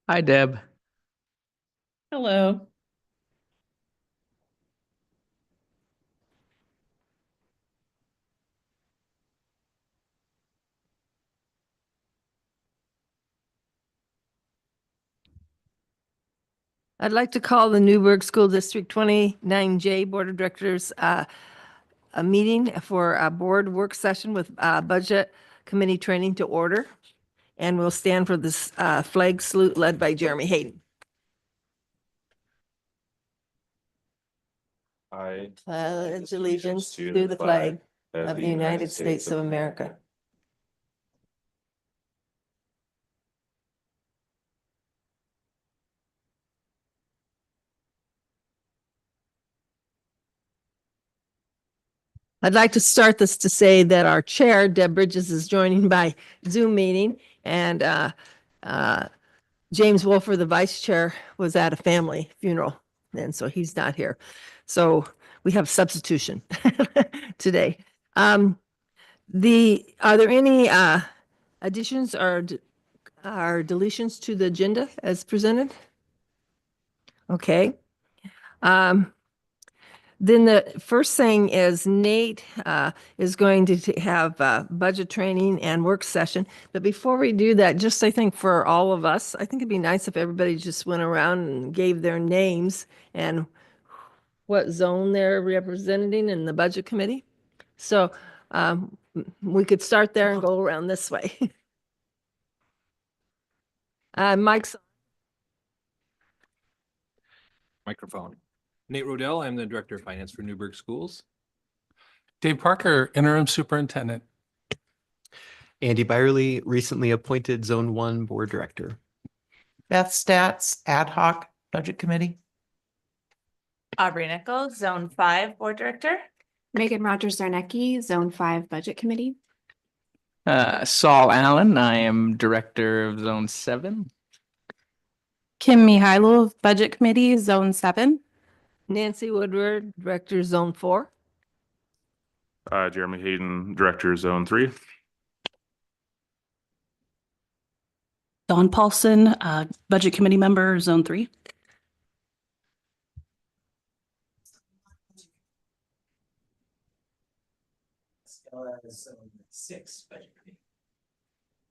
Hi, Deb. Hello. I'd like to call the Newburgh School District 29J Board of Directors a meeting for a board work session with Budget Committee training to order. And we'll stand for this flag salute led by Jeremy Hayden. I Pledge allegiance to the flag of the United States of America. I'd like to start this to say that our chair, Deb Bridges, is joining by Zoom meeting, and James Wolfer, the vice chair, was at a family funeral, and so he's not here. So we have substitution today. Are there any additions or deletions to the agenda as presented? Okay. Then the first thing is Nate is going to have budget training and work session. But before we do that, just I think for all of us, I think it'd be nice if everybody just went around and gave their names and what zone they're representing in the budget committee. So we could start there and go around this way. Mike's. Microphone. Nate Rodell, I'm the Director of Finance for Newburgh Schools. Dave Parker, Interim Superintendent. Andy Byerly, recently appointed Zone 1 Board Director. Beth Stats, Ad Hoc Budget Committee. Aubrey Nichols, Zone 5 Board Director. Megan Rogers Zarnecki, Zone 5 Budget Committee. Saul Allen, I am Director of Zone 7. Kim Mihailov, Budget Committee, Zone 7. Nancy Woodward, Director, Zone 4. Jeremy Hayden, Director, Zone 3. Dawn Paulson, Budget Committee Member, Zone 3.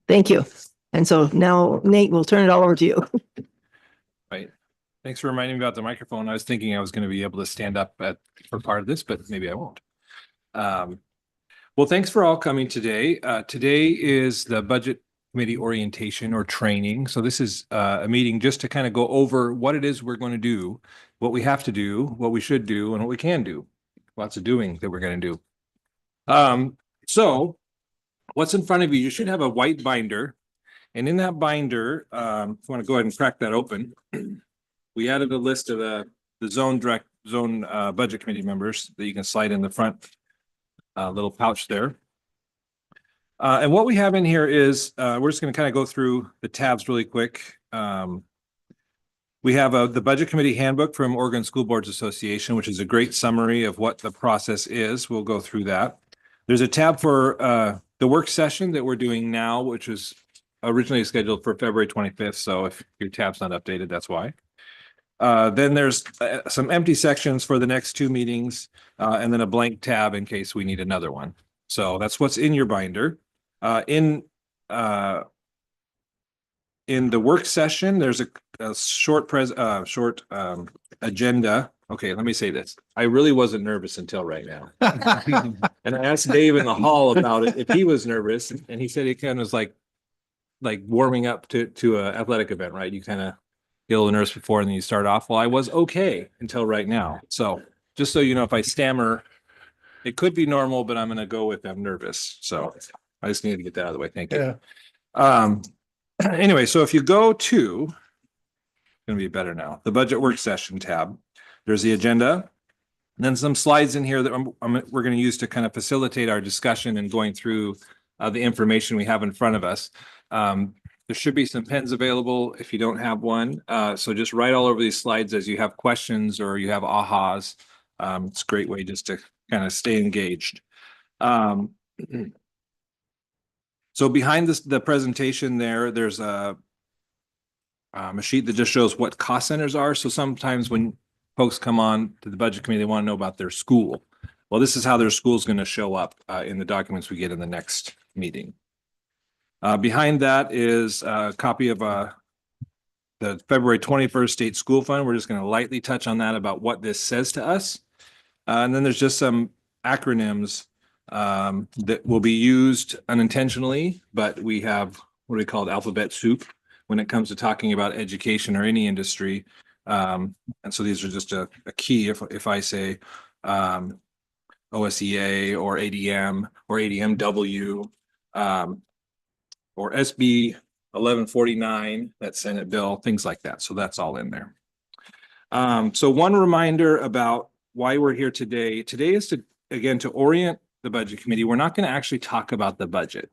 Thank you. And so now Nate, we'll turn it all over to you. Right. Thanks for reminding me about the microphone. I was thinking I was going to be able to stand up for part of this, but maybe I won't. Well, thanks for all coming today. Today is the Budget Committee orientation or training. So this is a meeting just to kind of go over what it is we're going to do, what we have to do, what we should do, and what we can do. Lots of doing that we're going to do. So what's in front of you? You should have a white binder. And in that binder, if you want to go ahead and crack that open, we added a list of the zone budget committee members that you can slide in the front little pouch there. And what we have in here is we're just going to kind of go through the tabs really quick. We have the Budget Committee Handbook from Oregon School Boards Association, which is a great summary of what the process is. We'll go through that. There's a tab for the work session that we're doing now, which is originally scheduled for February 25th. So if your tab's not updated, that's why. Then there's some empty sections for the next two meetings, and then a blank tab in case we need another one. So that's what's in your binder. In the work session, there's a short agenda. Okay, let me say this. I really wasn't nervous until right now. And I asked Dave in the hall about it if he was nervous, and he said it kind of was like warming up to a athletic event, right? You kind of get a little nervous before and then you start off. Well, I was okay until right now. So just so you know, if I stammer, it could be normal, but I'm going to go with I'm nervous. So I just needed to get that out of the way. Thank you. Yeah. Anyway, so if you go to, it's going to be better now, the budget work session tab, there's the agenda, and then some slides in here that we're going to use to kind of facilitate our discussion and going through the information we have in front of us. There should be some pens available if you don't have one. So just write all over these slides as you have questions or you have ahas. It's a great way just to kind of stay engaged. So behind the presentation there's a a sheet that just shows what cost centers are. So sometimes when folks come on to the budget committee, they want to know about their school. Well, this is how their school is going to show up in the documents we get in the next meeting. Behind that is a copy of the February 21st State School Fund. We're just going to lightly touch on that about what this says to us. And then there's just some acronyms that will be used unintentionally, but we have what we call alphabet soup when it comes to talking about education or any industry. And so these are just a key. If I say OSEA or ADM or ADMW or SB 1149, that Senate bill, things like that. So that's all in there. So one reminder about why we're here today. Today is to orient the budget committee. We're not going to actually talk about the budget.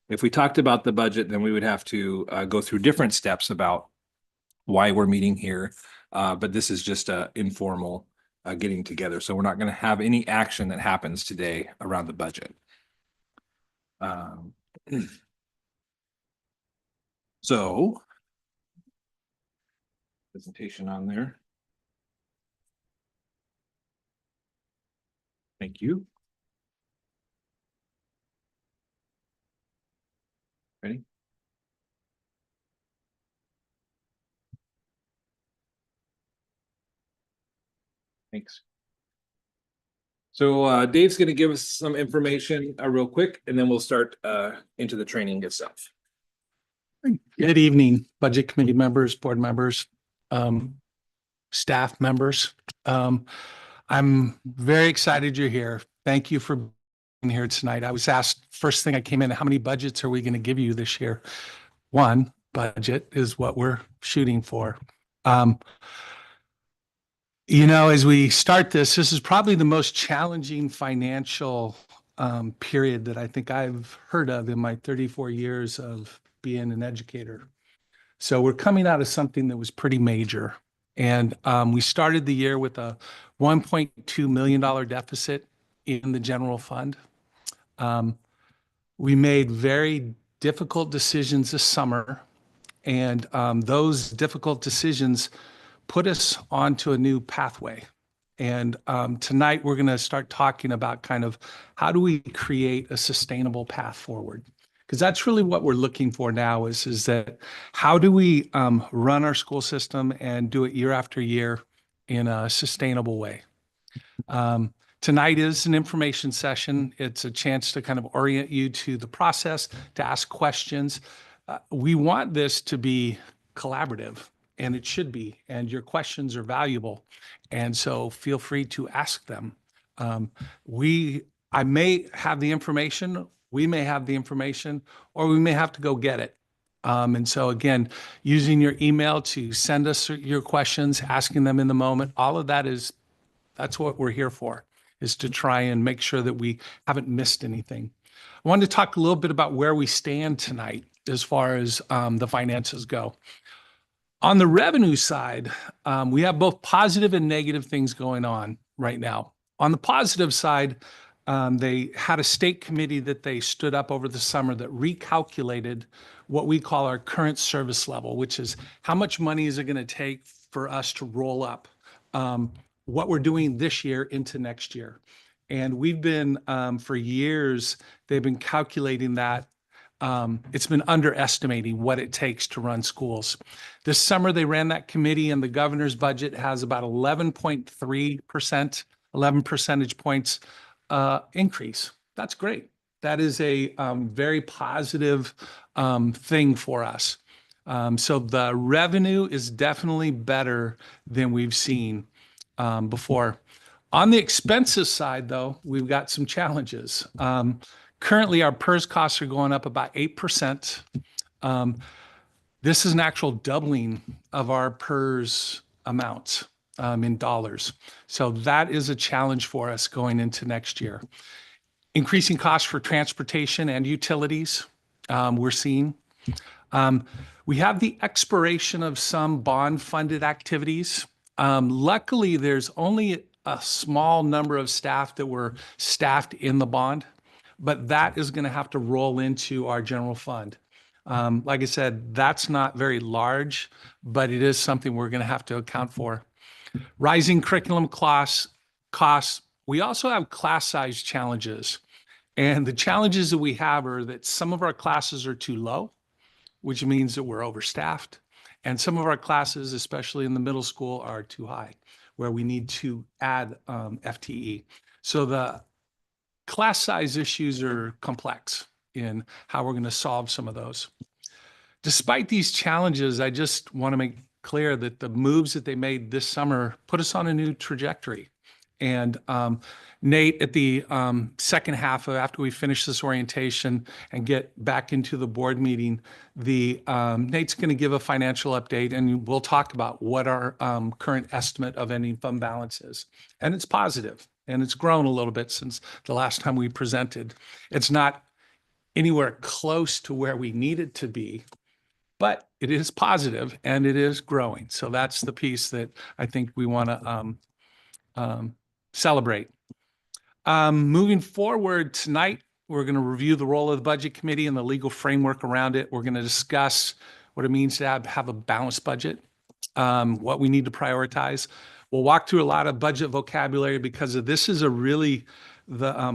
If we talked about the budget, then we would have to go through different steps about why we're meeting here. But this is just a informal getting together. So we're not going to have any action that happens today around the budget. So presentation on there. Thank you. Ready? Thanks. So Dave's going to give us some information real quick, and then we'll start into the training itself. Good evening, Budget Committee members, board members, staff members. I'm very excited you're here. Thank you for being here tonight. I was asked first thing I came in, how many budgets are we going to give you this year? One budget is what we're shooting for. You know, as we start this is probably the most challenging financial period that I think I've heard of in my 34 years of being an educator. So we're coming out of something that was pretty major. And we started the year with a $1.2 million deficit in the general fund. We made very difficult decisions this summer, and those difficult decisions put us onto a new pathway. And tonight we're going to start talking about kind of how do we create a sustainable path forward? Because that's really what we're looking for now is that how do we run our school system and do it year after year in a sustainable way? Tonight is an information session. It's a chance to kind of orient you to the process, to ask questions. We want this to be collaborative, and it should be, and your questions are valuable. And so feel free to ask them. I may have the information, we may have the information, or we may have to go get it. And so again, using your email to send us your questions, asking them in the moment, all of that that's what we're here for, is to try and make sure that we haven't missed anything. I wanted to talk a little bit about where we stand tonight as far as the finances go. On the revenue side, we have both positive and negative things going on right now. On the positive side, they had a state committee that they stood up over the summer that recalculated what we call our current service level, which is how much money is it going to take for us to roll up what we're doing this year into next year. And we've been, for years, they've been calculating that. It's been underestimating what it takes to run schools. This summer, they ran that committee, and the governor's budget has about 11.3%, 11 percentage points increase. That's great. That is a very positive thing for us. So the revenue is definitely better than we've seen before. On the expenses side, though, we've got some challenges. Currently, our PERS costs are going up about 8%. This is an actual doubling of our PERS amounts in dollars. So that is a challenge for us going into next year. Increasing costs for transportation and utilities, we're seeing. We have the expiration of some bond-funded activities. Luckily, there's only a small number of staff that were staffed in the bond, but that is going to have to roll into our general fund. Like I said, that's not very large, but it is something we're going to have to account for. Rising curriculum costs. We also have class size challenges. And the challenges that we have are that some of our classes are too low, which means that we're overstaffed. And some of our classes, especially in the middle school, are too high, where we need to add FTE. So the class size issues are complex in how we're going to solve some of those. Despite these challenges, I just want to make clear that the moves that they made this summer put us on a new trajectory. And Nate, at the second half of after we finish this orientation and get back into the board meeting, Nate's going to give a financial update, and we'll talk about what our current estimate of ending fund balance is. And it's positive, and it's grown a little bit since the last time we presented. It's not anywhere close to where we need it to be, but it is positive and it is growing. So that's the piece that I think we want to celebrate. Moving forward tonight, we're going to review the role of the budget committee and the legal framework around it. We're going to discuss what it means to have a balanced budget, what we need to prioritize. We'll walk through a lot of budget vocabulary because this is the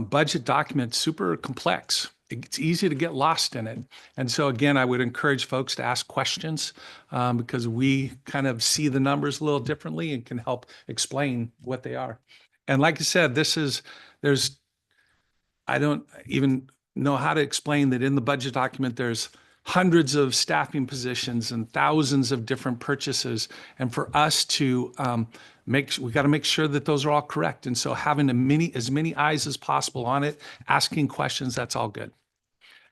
budget document, super complex. It's easy to get lost in it. And so again, I would encourage folks to ask questions because we kind of see the numbers a little differently and can help explain what they are. And like I said, I don't even know how to explain that in the budget document, there's hundreds of staffing positions and thousands of different purchases. And for us to we got to make sure that those are all correct. And so having as many eyes as possible on it, asking questions, that's all good.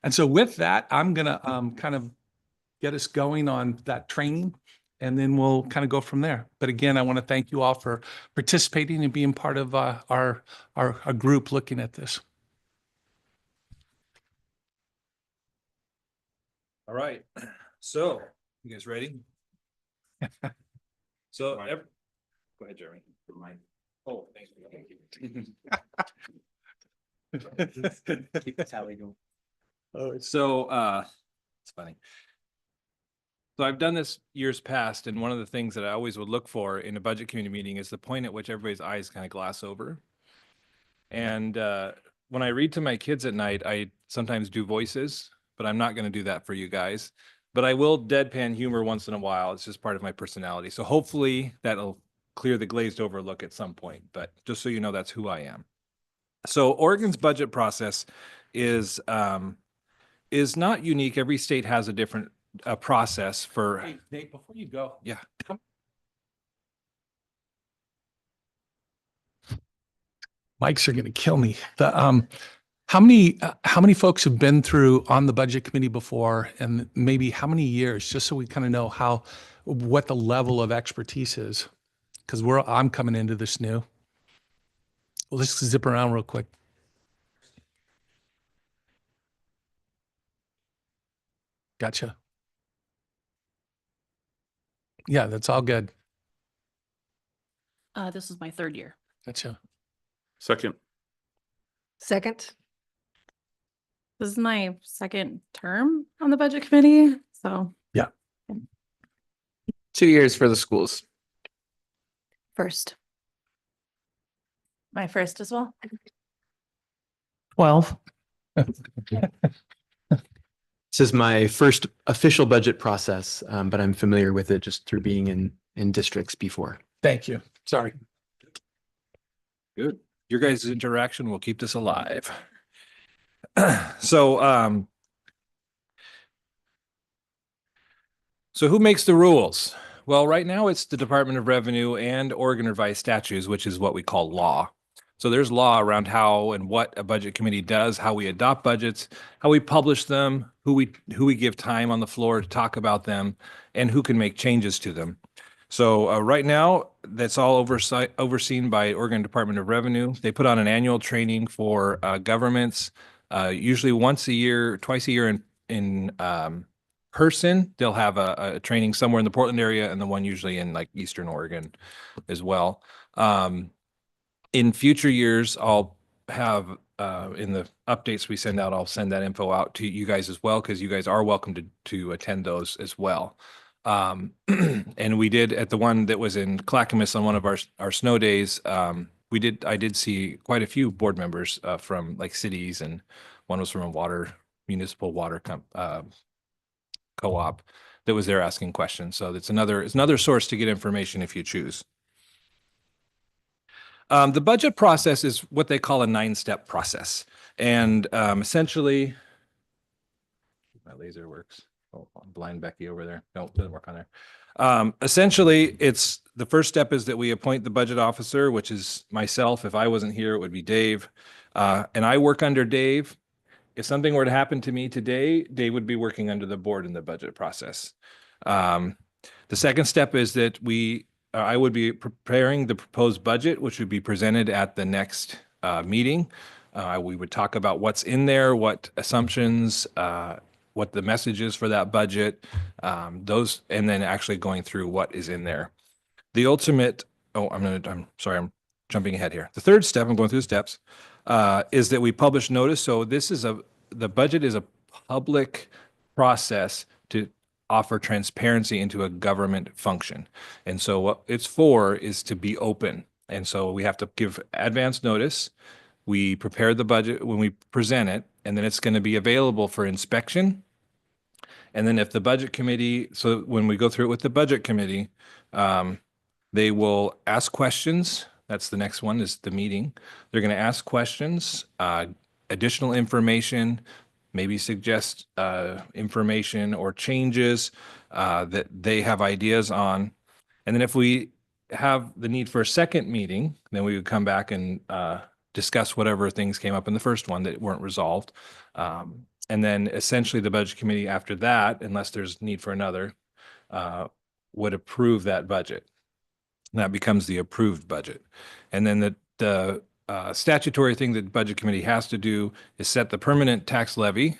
And so with that, I'm going to kind of get us going on that training, and then we'll kind of go from there. But again, I want to thank you all for participating and being part of our group looking at this. All right. So, you guys ready? So, go ahead, Jeremy. Oh, thanks. Keep the tally going. So, it's funny. So I've done this years past, and one of the things that I always would look for in a budget committee meeting is the point at which everybody's eyes kind of glass over. And when I read to my kids at night, I sometimes do voices, but I'm not going to do that for you guys. But I will deadpan humor once in a while. It's just part of my personality. So hopefully that'll clear the glazed over look at some point. But just so you know, that's who I am. So Oregon's budget process is not unique. Every state has a different process for. Hey, Nate, before you go. Yeah. Mics are going to kill me. How many folks have been through on the budget committee before, and maybe how many years, just so we kind of know what the level of expertise is, because I'm coming into this new. Well, let's zip around real quick. Gotcha. Yeah, that's all good. This is my third year. Gotcha. Second. Second. This is my second term on the budget committee. So 2 years for the schools. First. My first as well. 12. This is my first official budget process, but I'm familiar with it just through being in districts before. Thank you. Sorry. Good. Your guys' interaction will keep this alive. So who makes the rules? Well, right now it's the Department of Revenue and Oregon Revised Statutes, which is what we call law. So there's law around how and what a budget committee does, how we adopt budgets, how we publish them, who we give time on the floor to talk about them, and who can make changes to them. So right now, that's all overseen by Oregon Department of Revenue. They put on an annual training for governments, usually once a year, twice a year in person. They'll have a training somewhere in the Portland area, and the one usually in like Eastern Oregon as well. In future years, I'll have, in the updates we send out, I'll send that info out to you guys as well, because you guys are welcome to attend those as well. And we did at the one that was in Clackamas on one of our snow days, I did see quite a few board members, from like cities, and one was from a municipal water co-op that was there asking questions. So it's another source to get information if you choose. The budget process is what they call a 9-step process. And essentially, my laser works. Oh, I'm blind Becky over there. No, it doesn't work on there. Essentially, the first step is that we appoint the budget officer, which is myself. If I wasn't here, it would be Dave. And I work under Dave. If something were to happen to me today, Dave would be working under the board in the budget process. The second step is that I would be preparing the proposed budget, which would be presented at the next meeting. We would talk about what's in there, what assumptions, what the message is for that budget, and then actually going through what is in there. The ultimate, I'm sorry, I'm jumping ahead here. The third step, I'm going through the steps, is that we publish notice. So the budget is a public process to offer transparency into a government function. And so what it's for is to be open. And so we have to give advance notice. We prepare the budget when we present it, and then it's going to be available for inspection. And then if the budget committee, so when we go through it with the budget committee, they will ask questions. That's the next one, is the meeting. They're going to ask questions, additional information, maybe suggest information or changes that they have ideas on. And then if we have the need for a second meeting, then we would come back and discuss whatever things came up in the first one that weren't resolved. And then essentially the budget committee after that, unless there's need for another, would approve that budget. And that becomes the approved budget. And then the statutory thing that the budget committee has to do is set the permanent tax levy,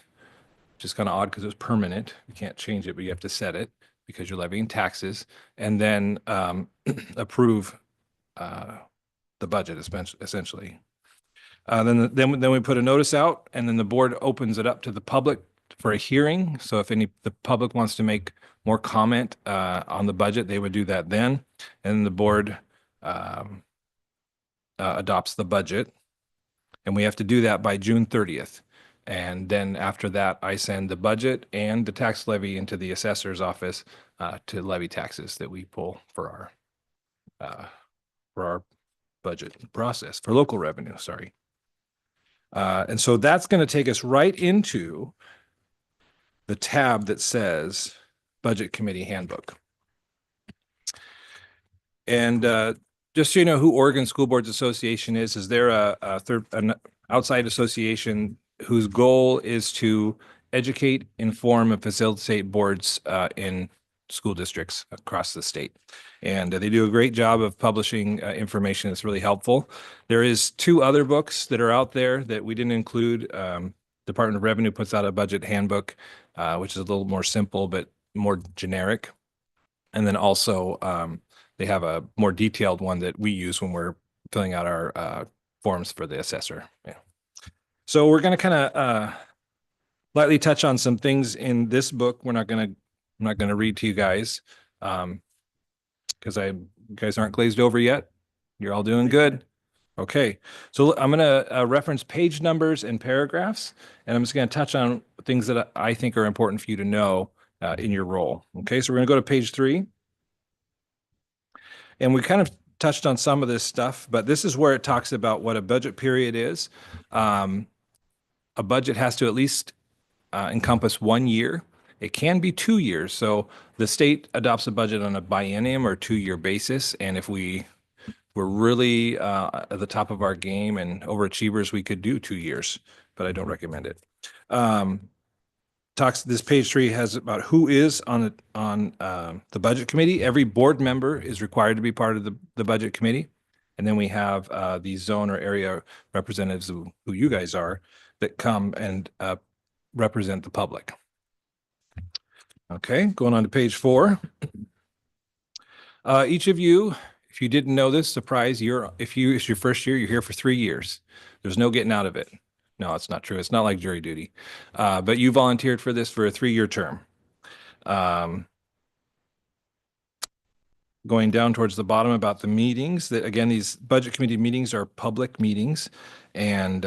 which is kind of odd because it's permanent. You can't change it, but you have to set it because you're levying taxes, and then approve the budget essentially. Then we put a notice out, and then the board opens it up to the public for a hearing. So if the public wants to make more comment on the budget, they would do that then. And the board adopts the budget, and we have to do that by June 30th. And then after that, I send the budget and the tax levy into the assessor's office to levy taxes that we pull for our budget process for local revenue, sorry. And so that's going to take us right into the tab that says Budget Committee Handbook. And just so you know who Oregon School Boards Association is there an outside association whose goal is to educate, inform, and facilitate boards in school districts across the state. And they do a great job of publishing information that's really helpful. There is 2 other books that are out there that we didn't include. Department of Revenue puts out a budget handbook, which is a little more simple, but more generic. And then also they have a more detailed one that we use when we're filling out our forms for the assessor. Yeah. So we're going to kind of lightly touch on some things in this book. I'm not going to read to you guys because you guys aren't glazed over yet. You're all doing good. Okay. So I'm going to reference page numbers and paragraphs, and I'm just going to touch on things that I think are important for you to know in your role. Okay. So we're going to go to page 3. And we kind of touched on some of this stuff, but this is where it talks about what a budget period is. A budget has to at least encompass 1 year. It can be 2 years. So the state adopts a budget on a biennium or 2-year basis. And if we're really at the top of our game and overachievers, we could do 2 years, but I don't recommend it. This page 3 has about who is on the budget committee. Every board member is required to be part of the budget committee. And then we have these zone or area representatives who you guys are that come and represent the public. Okay, going on to page 4. Each of you, if you didn't know this, surprise, it's your first year, you're here for 3 years. There's no getting out of it. No, it's not true. It's not like jury duty. But you volunteered for this for a 3-year term. Going down towards the bottom about the meetings, that again, these budget committee meetings are public meetings, and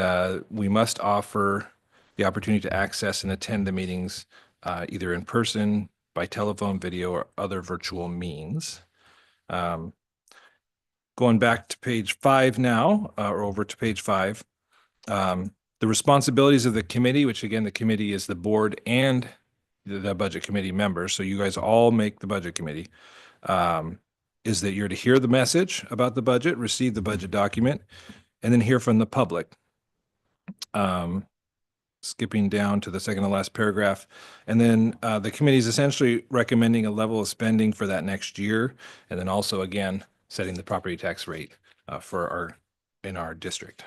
we must offer the opportunity to access and attend the meetings either in person, by telephone, video, or other virtual means. Going back to page 5 now, or over to page 5, the responsibilities of the committee, which again, the committee is the board and the budget committee members, so you guys all make the budget committee, is that you're to hear the message about the budget, receive the budget document, and then hear from the public. Skipping down to the second to last paragraph. And then the committee is essentially recommending a level of spending for that next year. And then also, again, setting the property tax rate in our district.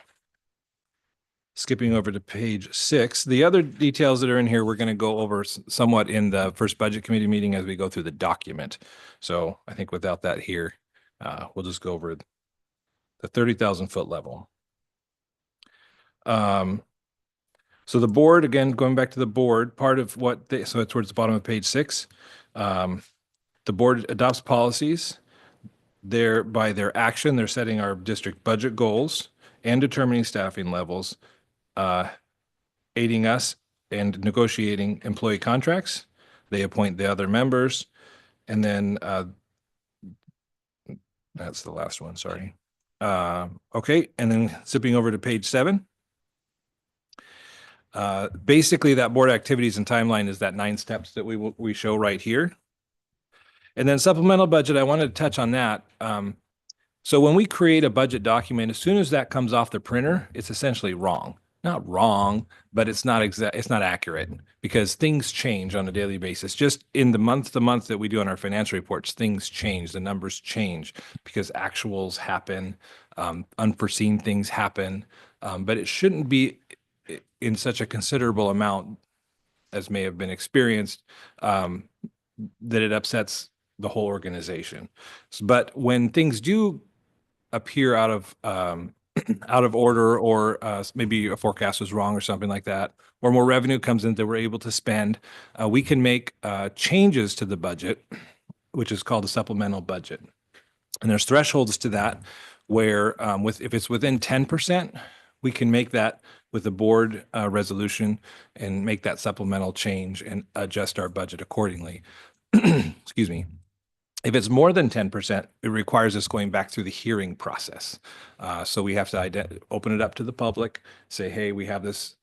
Skipping over to page 6, the other details that are in here, we're going to go over somewhat in the first budget committee meeting as we go through the document. So I think without that here, we'll just go over the 30,000 foot level. So the board, again, going back to the board, part of what so it's towards the bottom of page 6, the board adopts policies. By their action, they're setting our district budget goals and determining staffing levels, aiding us and negotiating employee contracts. They appoint the other members. And then that's the last one, sorry. Okay, and then zipping over to page 7. Basically, that board activities and timeline is that 9 steps that we show right here. And then supplemental budget, I wanted to touch on that. So when we create a budget document, as soon as that comes off the printer, it's essentially wrong. Not wrong, but it's not accurate because things change on a daily basis. Just in the month to month that we do on our financial reports, things change, the numbers change because actuals happen, unforeseen things happen, but it shouldn't be in such a considerable amount as may have been experienced, that it upsets the whole organization. But when things do appear out of order, or maybe a forecast was wrong or something like that, or more revenue comes in that we're able to spend, we can make changes to the budget, which is called a supplemental budget. And there's thresholds to that where if it's within 10%, we can make that with a board resolution and make that supplemental change and adjust our budget accordingly. Excuse me. If it's more than 10%, it requires us going back through the hearing process. So we have to open it up to the public, say, hey, we have this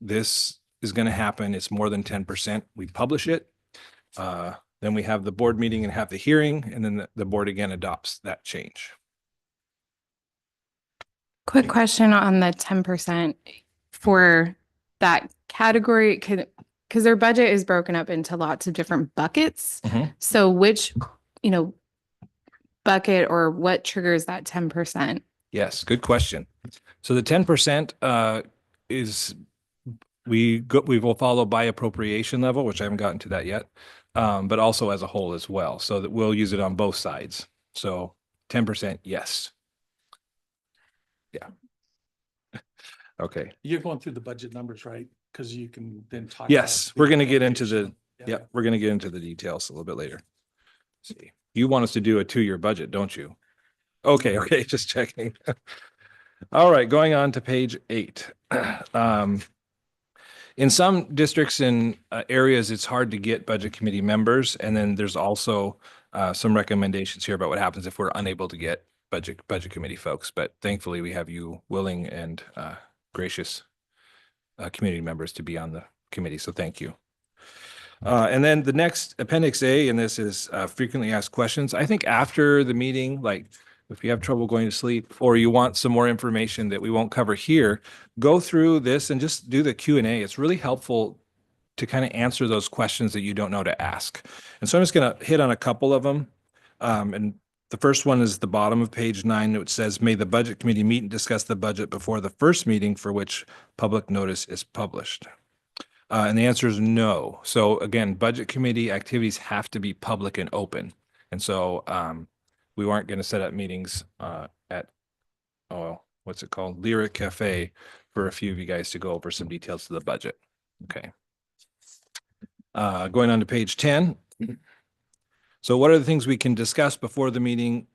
is going to happen. It's more than 10%. We publish it. Then we have the board meeting and have the hearing, and then the board again adopts that change. Quick question on the 10% for that category, because their budget is broken up into lots of different buckets. Mhm. So which, bucket or what triggers that 10%? Yes, good question. So the 10% is we will follow by appropriation level, which I haven't gotten to that yet, but also as a whole as well. So that we'll use it on both sides. So 10%, yes. Yeah. Okay. You're going through the budget numbers, right? Because you can then talk. Yes, about we're going to get into the, Yeah. we're going to get into the details a little bit later. Let's see. You want us to do a 2-year budget, don't you? Okay, just checking. All right, going on to page 8. In some districts and areas, it's hard to get budget committee members. And then there's also some recommendations here about what happens if we're unable to get budget committee folks. But thankfully, we have you willing and gracious community members to be on the committee. So thank you. And then the next Appendix A, and this is frequently asked questions. I think after the meeting, like if you have trouble going to sleep or you want some more information that we won't cover here, go through this and just do the Q&A. It's really helpful to kind of answer those questions that you don't know to ask. And so I'm just going to hit on a couple of them. And the first one is the bottom of page 9, which says, may the budget committee meet and discuss the budget before the first meeting for which public notice is published. And the answer is no. So again, budget committee activities have to be public and open. And so we weren't going to set up meetings at, oh, what's it called? Lyric Cafe for a few of you guys to go over some details of the budget. Okay. Going on to page 10. So what are the things we can discuss before the meeting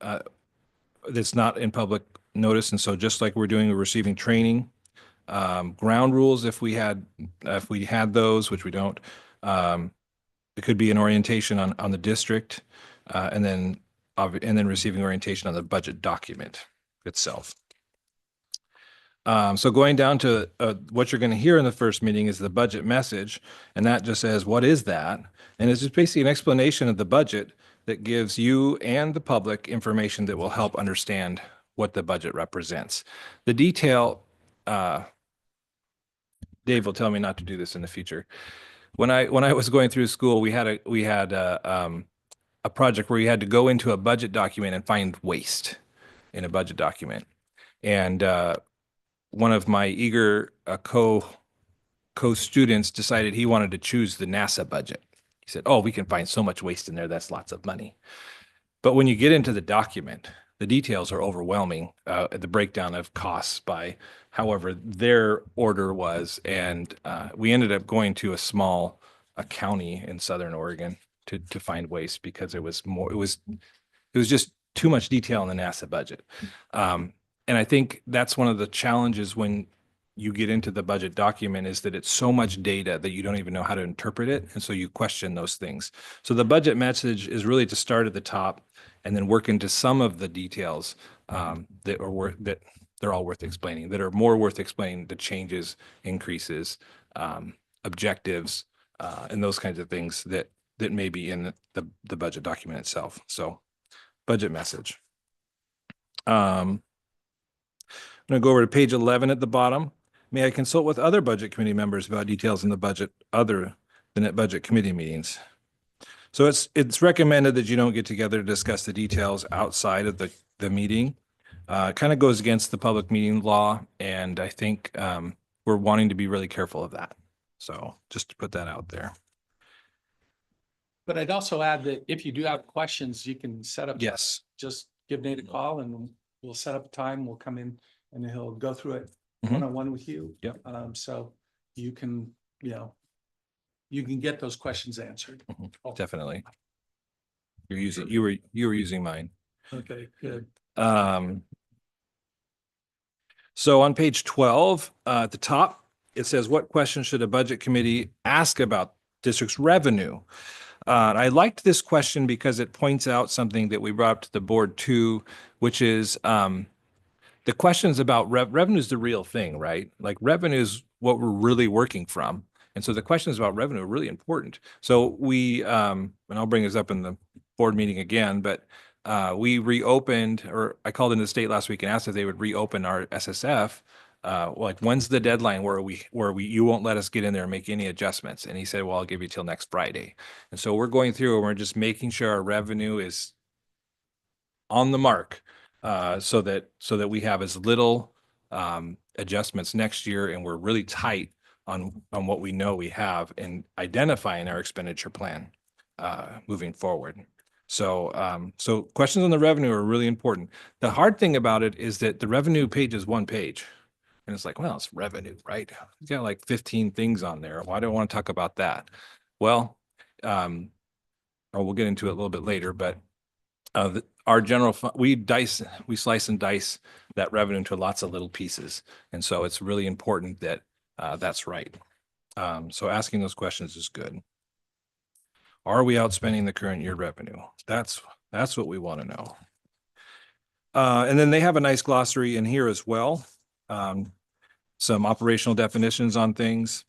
that's not in public notice? And so just like we're doing, we're receiving training, ground rules if we had those, which we don't. It could be an orientation on the district, and then receiving orientation on the budget document itself. So going down to what you're going to hear in the first meeting is the budget message, and that just says, what is that? And it's just basically an explanation of the budget that gives you and the public information that will help understand what the budget represents. The detail, Dave will tell me not to do this in the future. When I was going through school, we had a project where you had to go into a budget document and find waste in a budget document. And one of my eager co-students decided he wanted to choose the NASA budget. He said, oh, we can find so much waste in there. That's lots of money. But when you get into the document, the details are overwhelming, the breakdown of costs by however their order was. And we ended up going to a county in Southern Oregon to find waste because it was just too much detail in the NASA budget. And I think that's one of the challenges when you get into the budget document is that it's so much data that you don't even know how to interpret it. And so you question those things. So the budget message is really to start at the top and then work into some of the details that they're all worth explaining, that are more worth explaining, the changes, increases, objectives, and those kinds of things that may be in the budget document itself. So budget message. I'm going to go over to page 11 at the bottom. May I consult with other budget committee members about details in the budget other than at budget committee meetings? So it's recommended that you don't get together to discuss the details outside of the meeting. Kind of goes against the public meeting law, and I think we're wanting to be really careful of that. So just to put that out there. But I'd also add that if you do have questions, you can set up. Yes. Just give Nate a call and we'll set up a time. We'll come in and he'll go through it Mhm. one-on-one with you. Yep. So you can, you can get those questions answered. Definitely. You were using mine. Okay, good. So on page 12, at the top, it says, what questions should a budget committee ask about district's revenue? I liked this question because it points out something that we brought up to the board too, which is the questions about revenue is the real thing, right? Like revenue is what we're really working from. And so the questions about revenue are really important. So we, and I'll bring this up in the board meeting again, but we reopened, or I called into the state last week and asked if they would reopen our SSF. Like when's the deadline where you won't let us get in there and make any adjustments? And he said, well, I'll give you till next Friday. And so we're going through and we're just making sure our revenue is on the mark, so that we have as little adjustments next year, and we're really tight on what we know we have and identifying our expenditure plan moving forward. So so questions on the revenue are really important. The hard thing about it is that the revenue page is one page. And it's like, well, it's revenue, right? It's got like 15 things on there. Why do I want to talk about that? Well, or we'll get into it a little bit later, but our general fund, we slice and dice that revenue into lots of little pieces. And so it's really important that that's right. So asking those questions is good. Are we outspending the current year revenue? That's what we want to know. And then they have a nice glossary in here as well. Some operational definitions on things.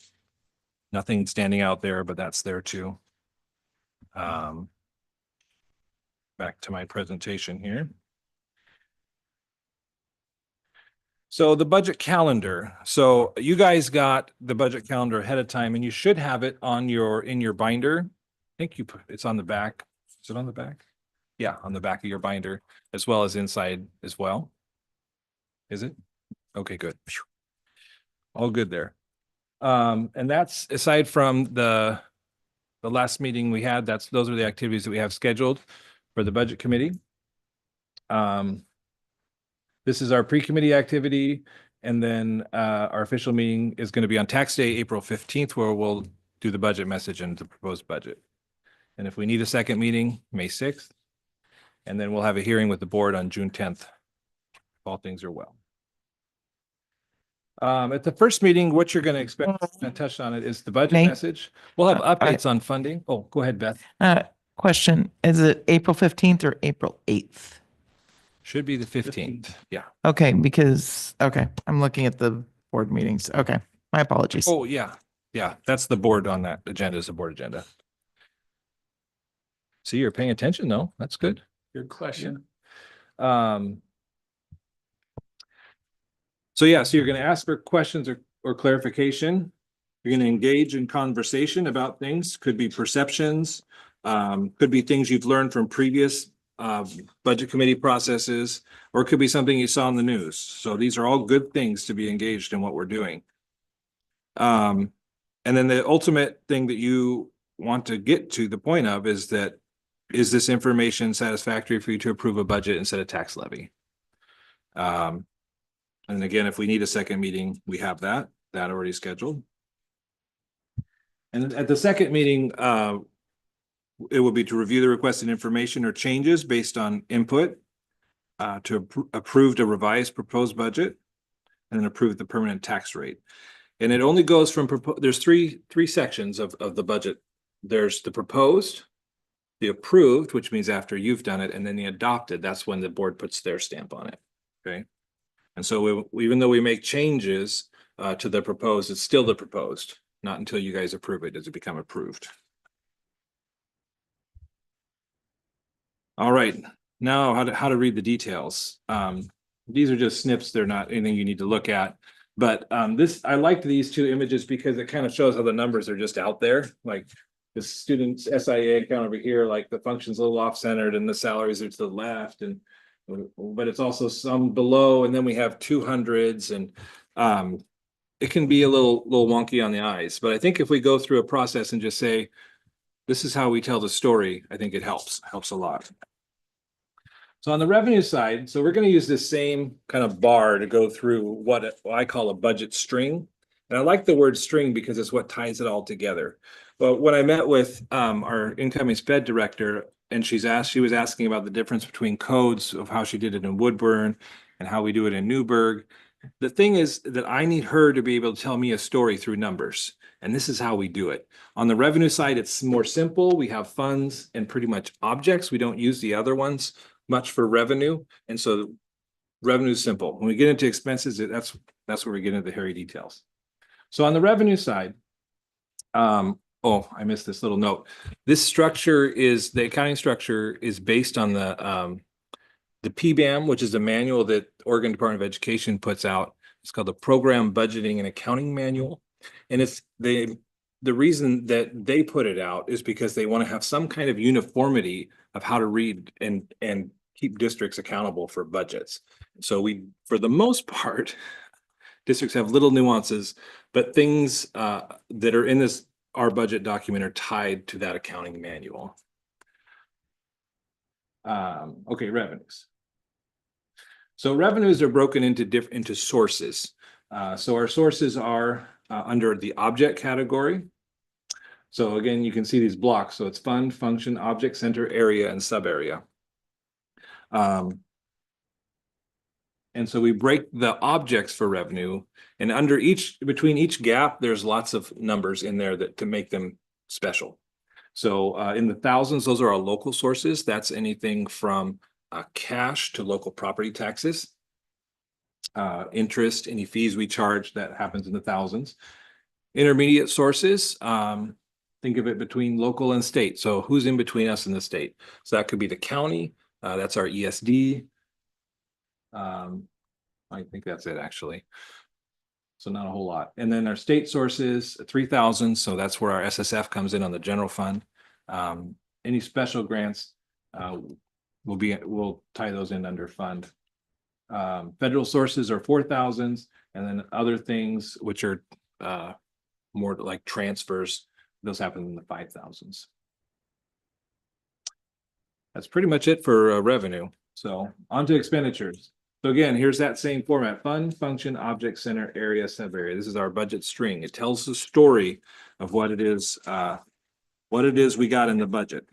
Nothing standing out there, but that's there too. Back to my presentation here. So the budget calendar. So you guys got the budget calendar ahead of time, and you should have it in your binder. I think it's on the back. Is it on the back? Yeah, on the back of your binder, as well as inside as well. Is it? Okay, good. All good there. And that's aside from the last meeting we had, those are the activities that we have scheduled for the budget committee. This is our pre-committee activity. And then our official meeting is going to be on tax day, April 15th, where we'll do the budget message and the proposed budget. And if we need a second meeting, May 6th. And then we'll have a hearing with the board on June 10th. If all things are well. At the first meeting, what you're going to expect, I touched on it, is the budget Nate? message. We'll have updates on funding. Oh, go ahead, Beth. Question, is it April 15th or April 8th? Should be the 15th. Yeah. Okay, because, okay, I'm looking at the board meetings. Okay, my apologies. Oh, yeah. Yeah, that's the board on that agenda, is the board agenda. See, you're paying attention though. That's good. Good question. So yeah, so you're going to ask for questions or clarification. You're going to engage in conversation about things, could be perceptions, could be things you've learned from previous budget committee processes, or it could be something you saw in the news. So these are all good things to be engaged in what we're doing. And then the ultimate thing that you want to get to the point of is that, is this information satisfactory for you to approve a budget instead of tax levy? And again, if we need a second meeting, we have that already scheduled. And at the second meeting, it will be to review the requested information or changes based on input, to approve a revised proposed budget, and then approve the permanent tax rate. And it only goes from, there's three sections of the budget. There's the proposed, the approved, which means after you've done it, and then the adopted, that's when the board puts their stamp on it, okay? And so even though we make changes to the proposed, it's still the proposed, not until you guys approve it does it become approved. All right, now how to read the details. These are just snips, they're not anything you need to look at. But I liked these two images because it kind of shows how the numbers are just out there. Like the student's SIA account over here, like the function's a little off-centered and the salaries are to the left, and but it's also some below, and then we have 200s, and it can be a little wonky on the eyes. But I think if we go through a process and just say, this is how we tell the story, I think it helps a lot. So on the revenue side, so we're going to use this same kind of bar to go through what I call a budget string. And I like the word string because it's what ties it all together. But when I met with our incoming SPED director, and she was asking about the difference between codes of how she did it in Woodburn and how we do it in Newburgh. The thing is that I need her to be able to tell me a story through numbers. And this is how we do it. On the revenue side, it's more simple. We have funds and pretty much objects. We don't use the other ones much for revenue. And so revenue is simple. When we get into expenses, that's where we get into the hairy details. So on the revenue side, oh, I missed this little note. This structure the accounting structure is based on the PBAM, which is a manual that Oregon Department of Education puts out. It's called the Program Budgeting and Accounting Manual. And it's the reason that they put it out is because they want to have some kind of uniformity of how to read and keep districts accountable for budgets. So for the most part, districts have little nuances, but things that are in our budget document are tied to that accounting manual. Okay, revenues. So revenues are broken into sources. So our sources are under the object category. So again, you can see these blocks. So it's fund, function, object, center, area, and sub area. And so we break the objects for revenue, and between each gap, there's lots of numbers in there to make them special. So in the thousands, those are our local sources. That's anything from cash to local property taxes, interest, any fees we charge, that happens in the thousands. Intermediate sources, think of it between local and state. So who's in between us and the state? So that could be the county. That's our ESD. I think that's it actually. So not a whole lot. And then our state sources, 3,000. So that's where our SSF comes in on the general fund. Any special grants, we'll tie those in under fund. Federal sources are 4,000s, and then other things which are more like transfers, those happen in the 5,000s. That's pretty much it for revenue. So on to expenditures. So again, here's that same format: fund, function, object, center, area, sub-area. This is our budget string. It tells the story of what it is we got in the budget.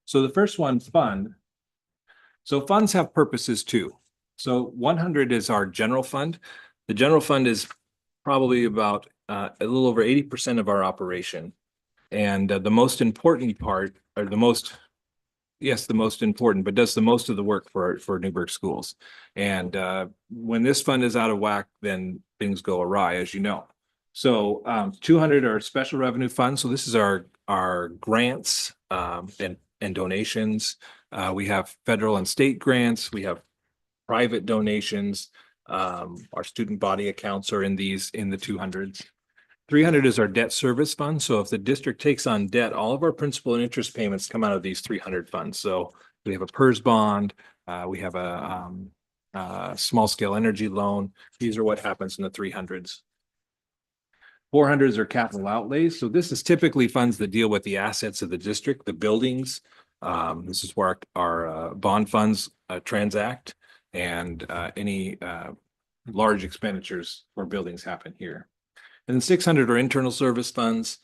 So the first one, fund. So funds have purposes too. So 100 is our general fund. The general fund is probably about a little over 80% of our operation. And the most important part, or the most important, but does the most of the work for Newburgh schools. And when this fund is out of whack, then things go awry, as you know. So 200 are special revenue funds. So this is our grants and donations. We have federal and state grants. We have private donations. Our student body accounts are in the 200s. 300 is our debt service fund. So if the district takes on debt, all of our principal and interest payments come out of these 300 funds. So we have a PERS bond. We have a small scale energy loan. These are what happens in the 300s. 400s are capital outlays. So this is typically funds that deal with the assets of the district, the buildings. This is where our bond funds transact, and any large expenditures for buildings happen here. And then 600 are internal service funds.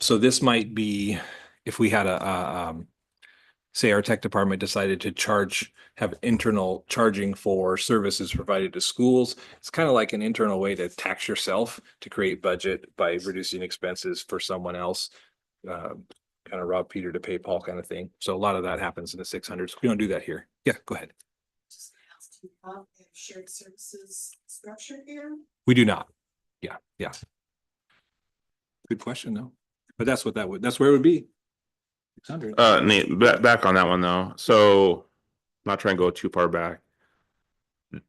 So this might be if we had say our tech department decided to have internal charging for services provided to schools. It's kind of like an internal way to tax yourself to create budget by reducing expenses for someone else. Kind of rob Peter to pay Paul kind of thing. So a lot of that happens in the 600s. We don't do that here. Yeah, go ahead. Shared services structure here? We do not. Yeah. Good question though. But that's where it would be. 600. Nate, back on that one though. So not trying to go too far back.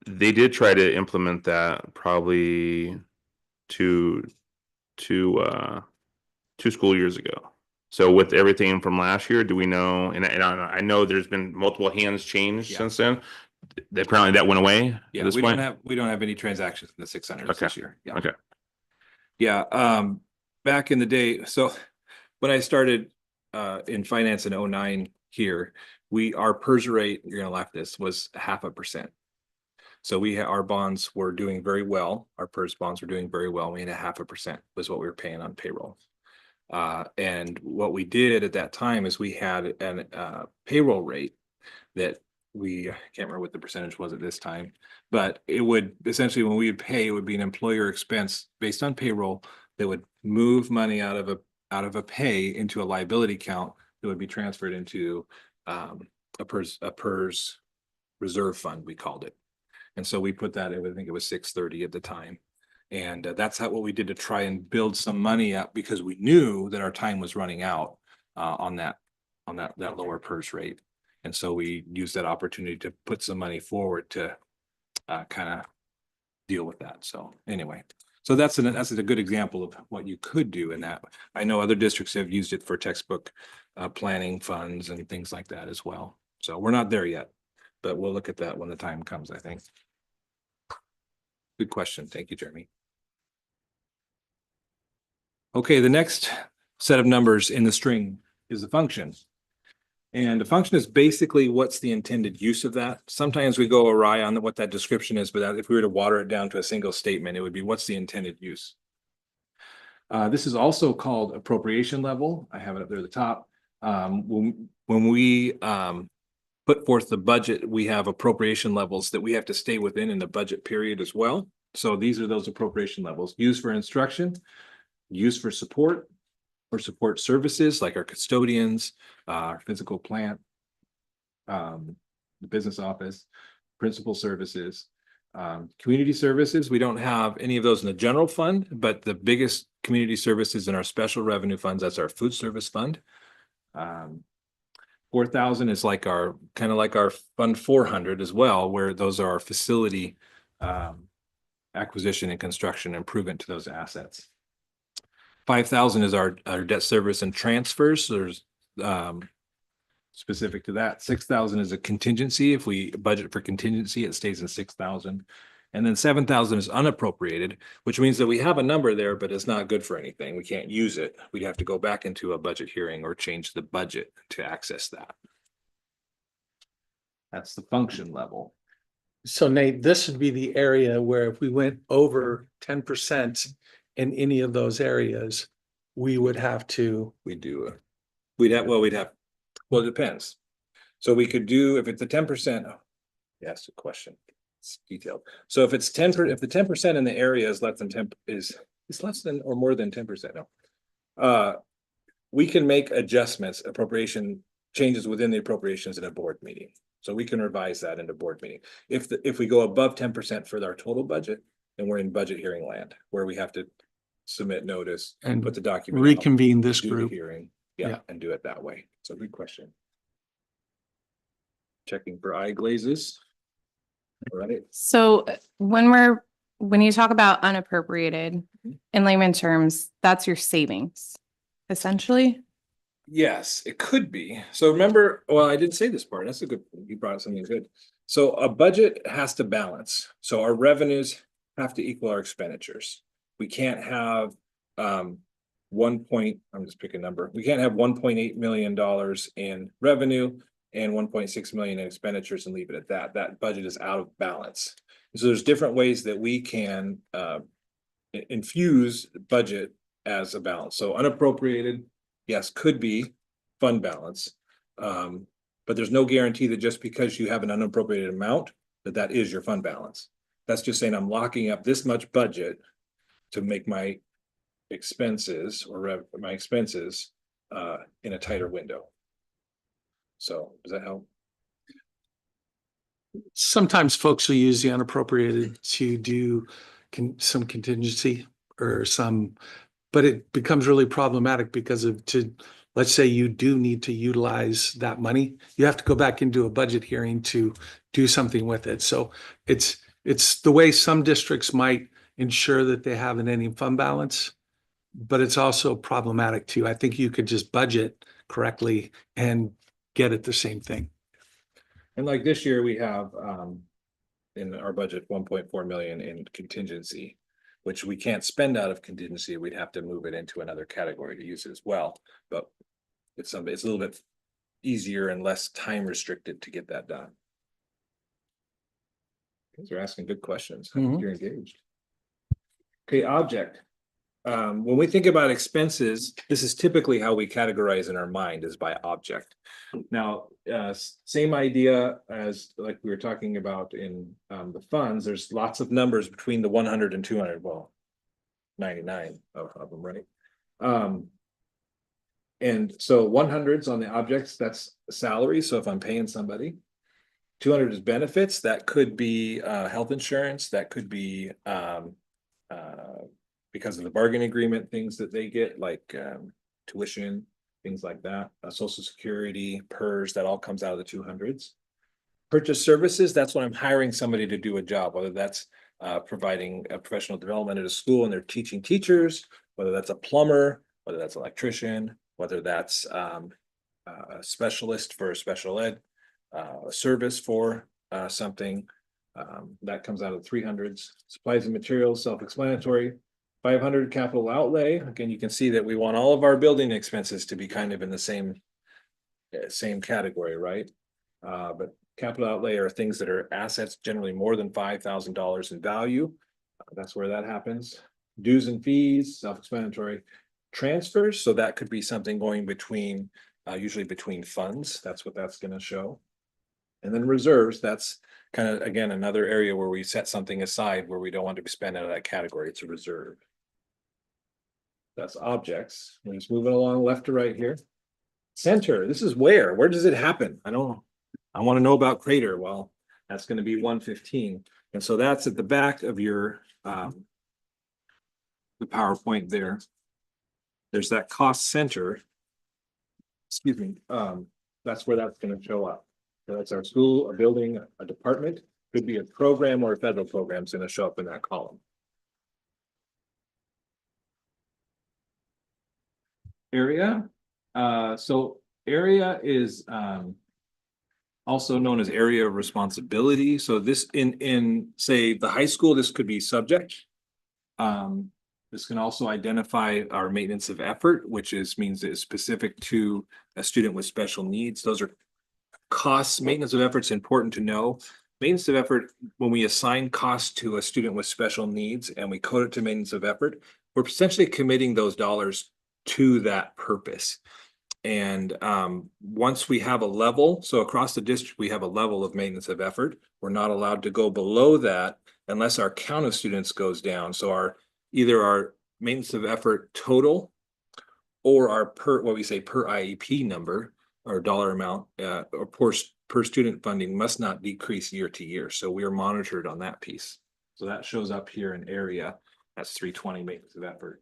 They did try to implement that probably two school years ago. So with everything from last year, do we know? And I know there's been multiple hands changed since then. Apparently that went away. Yeah, at this we point? don't have any transactions in the 600s this year. Yeah. Okay. Yeah. Back in the day, so when I started in finance in 2009 here, our PERS rate, you're gonna laugh, this was 0.5%. So our bonds were doing very well. Our PERS bonds were doing very well. We had 0.5% was what we were paying on payroll. And what we did at that time is we had a payroll rate that I can't remember what the percentage was at this time, but it would essentially, when we would pay, it would be an employer expense based on payroll that would move money out of a pay into a liability account that would be transferred into a PERS reserve fund, we called it. And so we put that, I think it was 630 at the time. And that's what we did to try and build some money up, because we knew that our time was running out on that lower PERS rate. And so we used that opportunity to put some money forward to kind of deal with that. So anyway, so that's a good example of what you could do in that. I know other districts have used it for textbook planning funds and things like that as well. So we're not there yet, but we'll look at that when the time comes, I think. Good question. Thank you, Jeremy. Okay, the next set of numbers in the string is the function. And the function is basically what's the intended use of that. Sometimes we go awry on what that description is, but if we were to water it down to a single statement, it would be what's the intended use. This is also called appropriation level. I have it up there at the top. When we put forth the budget, we have appropriation levels that we have to stay within in the budget period as well. So these are those appropriation levels: used for instruction, used for support or support services like our custodians, our physical plant, the business office, principal services, community services. We don't have any of those in the general fund, but the biggest community services in our special revenue funds, that's our food service fund. 4,000 is like our fund 400 as well, where those are our facility acquisition and construction improvement to those assets. 5,000 is our debt service and transfers. There's specific to that. 6,000 is a contingency. If we budget for contingency, it stays in 6,000. And then 7,000 is unappropriated, which means that we have a number there, but it's not good for anything. We can't use it. We'd have to go back into a budget hearing or change the budget to access that. That's the function level. So Nate, this would be the area where if we went over 10% in any of those areas, we would have to, We'd have, well, it depends. So we could do, if it's a 10%, yes, a question. It's detailed. So if it's if the 10% in the area is less than 10, is less than or more than 10%, no. We can make adjustments, appropriation changes within the appropriations in a board meeting. So we can revise that into board meeting. If we go above 10% for our total budget, then we're in budget hearing land, where we have to submit notice and And put the document. out, reconvene this do the group. hearing, Yeah. yeah, and do it that way. So good question. Checking for eye glazes. All right, So when you talk about unappropriated, in layman terms, that's your savings, essentially. yes, it could be. So remember, well, I did say this part. That's a good, you brought something good. So a budget has to balance. So our revenues have to equal our expenditures. We can't have I'm just picking a number. We can't have $1.8 million in revenue and 1.6 million in expenditures and leave it at that. That budget is out of balance. So there's different ways that we can infuse budget as a balance. So unappropriated, yes, could be fund balance. But there's no guarantee that just because you have an unappropriated amount, that is your fund balance. That's just saying I'm locking up this much budget to make my expenses or my expenses in a tighter window. So does that help? Sometimes folks will use the unappropriated to do some contingency or but it becomes really problematic because let's say you do need to utilize that money, you have to go back into a budget hearing to do something with it. So it's the way some districts might ensure that they have an ending fund balance, but it's also problematic too. I think you could just budget correctly and get at the same thing. And like this year, we have in our budget 1.4 million in contingency, which we can't spend out of contingency. We'd have to move it into another category to use it as well. But it's a little bit easier and less time restricted to get that done. Because they're asking good questions. Mhm. You're engaged. Okay, object. When we think about expenses, this is typically how we categorize in our mind, is by object. Now, same idea as like we were talking about in the funds, there's lots of numbers between the 100 and 200, well, 99 of them, right? And so 100's on the objects, that's salary. So if I'm paying somebody, 200 is benefits. That could be health insurance. That could be because of the bargain agreement, things that they get like tuition, things like that. Social Security, PERS, that all comes out of the 200s. Purchase services, that's when I'm hiring somebody to do a job, whether that's providing a professional development at a school and they're teaching teachers, whether that's a plumber, whether that's an electrician, whether that's a specialist for a special ed, a service for something. That comes out of the 300s. Supplies and materials, self-explanatory. 500 capital outlay. Again, you can see that we want all of our building expenses to be kind of in the same category, right? But capital outlay are things that are assets generally more than $5,000 in value. That's where that happens. Dues and fees, self-explanatory. Transfers, so that could be something going between, usually between funds. That's what that's going to show. And then reserves, that's kind of, again, another area where we set something aside where we don't want to be spent out of that category. It's a reserve. That's objects. We're just moving along left to right here. Center, this is where does it happen? I want to know about Crater. Well, that's going to be 115. And so that's at the back of your, the PowerPoint there. There's that cost center. Excuse me. That's where that's going to show up. So that's our school, a building, a department, could be a program or a federal program is going to show up in that column. Area. So area is also known as area of responsibility. So this in say the high school, this could be subject. This can also identify our maintenance of effort, which means it's specific to a student with special needs. Those are costs, maintenance of effort's important to know. Maintenance of effort, when we assign costs to a student with special needs and we code it to maintenance of effort, we're essentially committing those dollars to that purpose. And once we have a level, so across the district, we have a level of maintenance of effort. We're not allowed to go below that unless our count of students goes down. So either our maintenance of effort total or our what we say per IEP number or dollar amount or per student funding must not decrease year to year. So we are monitored on that piece. So that shows up here in area. That's 320 maintenance of effort.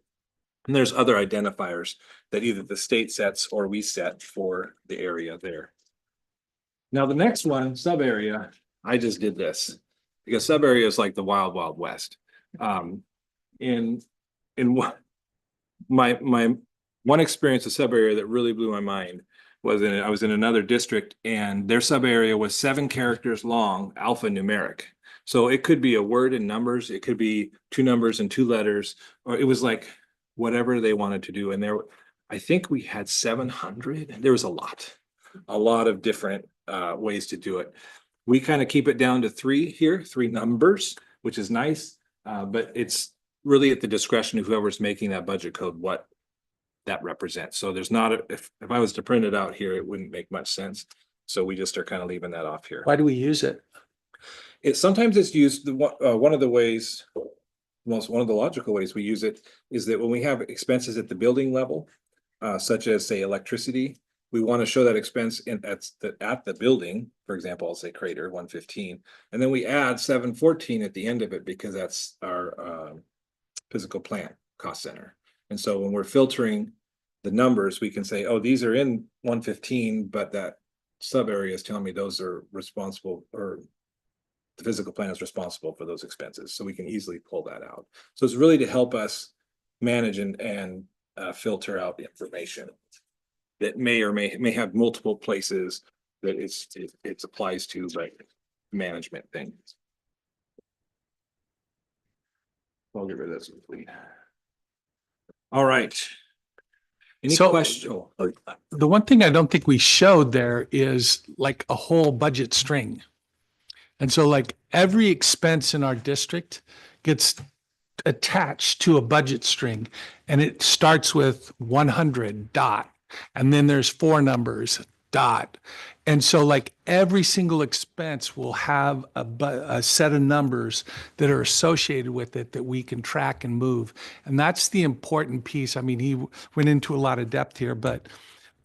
And there's other identifiers that either the state sets or we set for the area there. Now, the next one, sub area, I just did this because sub area is like the wild, wild west. In what my one experience of sub area that really blew my mind was I was in another district and their sub area was 7 characters long, alphanumeric. So it could be a word in numbers, it could be 2 numbers and 2 letters, or it was like whatever they wanted to do. And I think we had 700. There was a lot of different ways to do it. We kind of keep it down to 3 here, 3 numbers, which is nice. But it's really at the discretion of whoever's making that budget code, what that represents. So there's not, if I was to print it out here, it wouldn't make much sense. So we just are kind of leaving that off here. Why do we use it? Sometimes it's used, one of the ways, one of the logical ways we use it is that when we have expenses at the building level, such as say electricity, we want to show that expense at the building. For example, I'll say Crater 115, and then we add 714 at the end of it because that's our physical plant cost center. And so when we're filtering the numbers, we can say, oh, these are in 115, but that sub area is telling me those are responsible, or the physical plan is responsible for those expenses. So we can easily pull that out. So it's really to help us manage and filter out the information that may or may have multiple places that it applies to, but management things. I'll get rid of this complete. All right. Any So- question? The one thing I don't think we showed there is like a whole budget string. And so like every expense in our district gets attached to a budget string, and it starts with 100 dot, and then there's 4 numbers dot. And so like every single expense will have a set of numbers that are associated with it that we can track and move. And that's the important piece. I mean, he went into a lot of depth here, but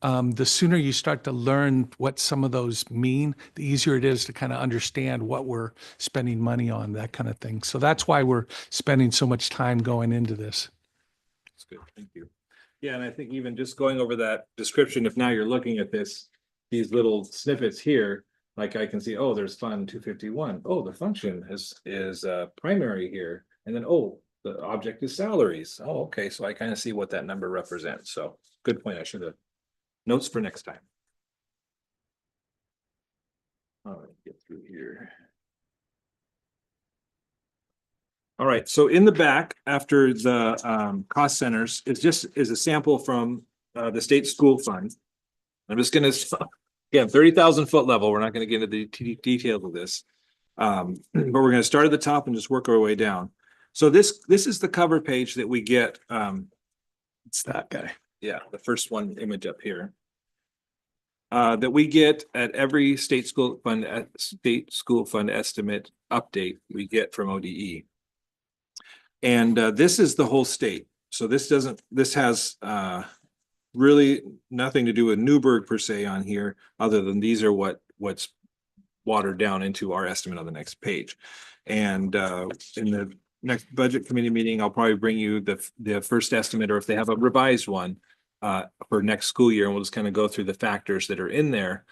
the sooner you start to learn what some of those mean, the easier it is to kind of understand what we're spending money on, that kind of thing. So that's why we're spending so much time going into this. That's good. Thank you. Yeah, and I think even just going over that description, if now you're looking at these little snippets here, like I can see, oh, there's fund 251. Oh, the function is primary here. And then, oh, the object is salaries. Oh, okay. So I kind of see what that number represents. So good point. I should have notes for next time. All right, get through here. All right, so in the back, after the cost centers, is a sample from the state school fund. I'm just gonna, again, 30,000 foot level. We're not gonna get into the details of this. But we're gonna start at the top and just work our way down. So this is the cover page that we get. It's that guy. Yeah, the first one image up here. That we get at every state school fund estimate update we get from ODE. And this is the whole state. So this has really nothing to do with Newburgh per se on here, other than these are what's watered down into our estimate on the next page. And in the next budget committee meeting, I'll probably bring you the first estimate, or if they have a revised one for next school year, and we'll just kind of go through the factors that are in there,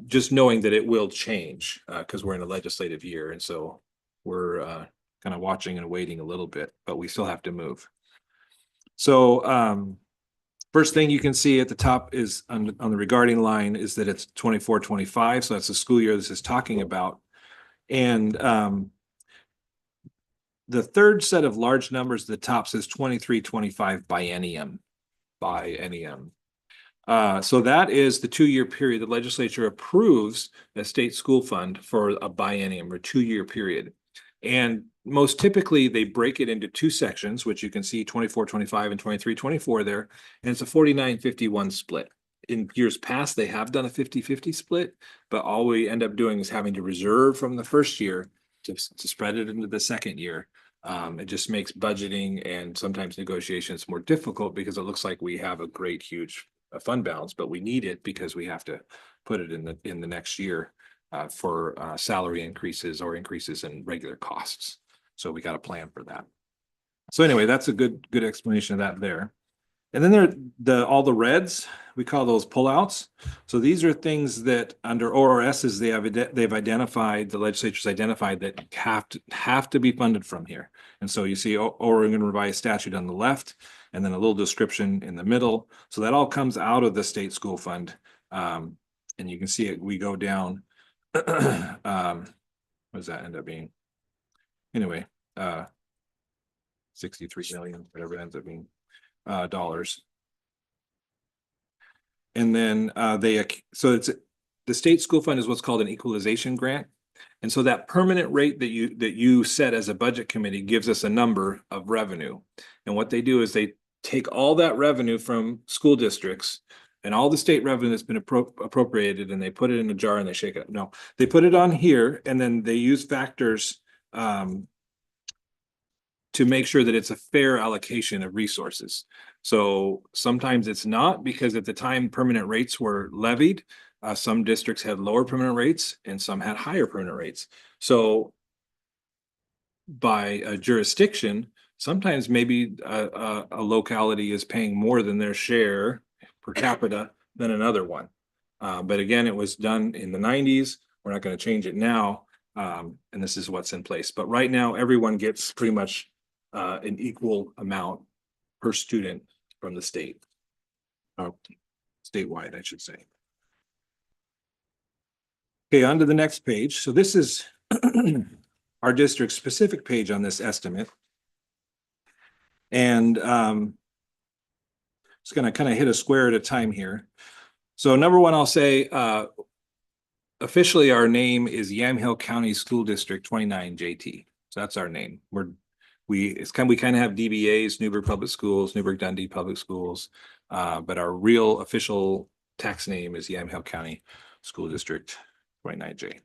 just knowing that it will change because we're in a legislative year. And so we're kind of watching and waiting a little bit, but we still have to move. So first thing you can see at the top is on the regarding line is that it's 24-25. So that's the school year this is talking about. And the third set of large numbers at the top says 23-25 biennium. So that is the 2-year period the legislature approves a state school fund for a biennium or 2-year period. And most typically, they break it into 2 sections, which you can see 24-25 and 23-24 there. And it's a 49-51 split. In years past, they have done a 50-50 split, but all we end up doing is having to reserve from the first year to spread it into the second year. It just makes budgeting and sometimes negotiations more difficult because it looks like we have a great, huge fund balance, but we need it because we have to put it in the next year for salary increases or increases in regular costs. So we got a plan for that. So anyway, that's a good explanation of that there. And then all the reds, we call those pullouts. So these are things that under ORSs they've identified, the legislature's identified that have to be funded from here. And so you see Oregon revised statute on the left, and then a little description in the middle. So that all comes out of the state school fund. And you can see it, we go down. What does that end up being? Anyway, 63 million, whatever it ends up being, dollars. And then so it's the state school fund is what's called an equalization grant. And so that permanent rate that you set as a budget committee gives us a number of revenue. And what they do is they take all that revenue from school districts and all the state revenue that's been appropriated, and they put it in a jar and they shake it up. No, they put it on here, and then they use factors to make sure that it's a fair allocation of resources. So sometimes it's not, because at the time permanent rates were levied, some districts had lower permanent rates and some had higher permanent rates. So by a jurisdiction, sometimes maybe a locality is paying more than their share per capita than another one. But again, it was done in the 90s. We're not going to change it now. And this is what's in place. But right now, everyone gets pretty much an equal amount per student from the state. Statewide, I should say. Okay, on to the next page. So this is our district specific page on this estimate. And it's going to kind of hit a square at a time here. So number one, I'll say officially our name is Yamhill County School District 29 JT. So that's our name. We kind of have DBAs, Newburgh Public Schools, Newburgh Dundee Public Schools, but our real official tax name is Yamhill County School District 29J.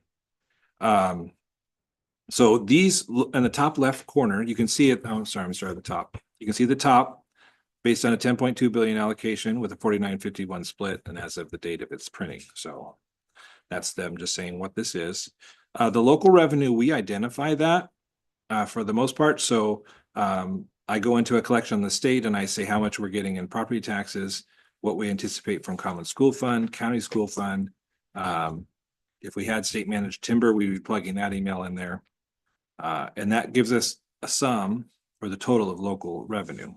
So these in the top left corner, you can see it. Oh, sorry, I'm sorry, at the top. You can see the top based on a 10.2 billion allocation with a 49-51 split, and as of the date of its printing. So that's them just saying what this is. The local revenue, we identify that for the most part. So I go into a collection on the state and I say how much we're getting in property taxes, what we anticipate from common school fund, county school fund. If we had state managed timber, we'd be plugging that email in there. And that gives us a sum for the total of local revenue.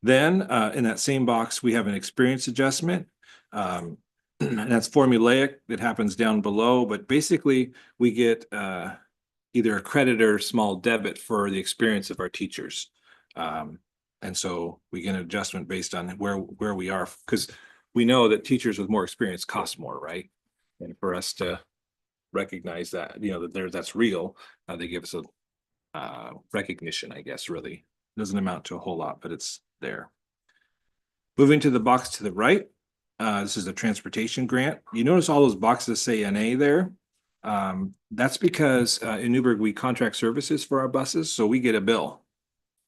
Then in that same box, we have an experience adjustment. And that's formulaic, that happens down below, but basically we get either a credit or small debit for the experience of our teachers. And so we get an adjustment based on where we are, because we know that teachers with more experience cost more, right? And for us to recognize that, that that's real, they give us a recognition, I guess, really. It doesn't amount to a whole lot, but it's there. Moving to the box to the right, this is a transportation grant. You notice all those boxes say NA there. That's because in Newburgh, we contract services for our buses, so we get a bill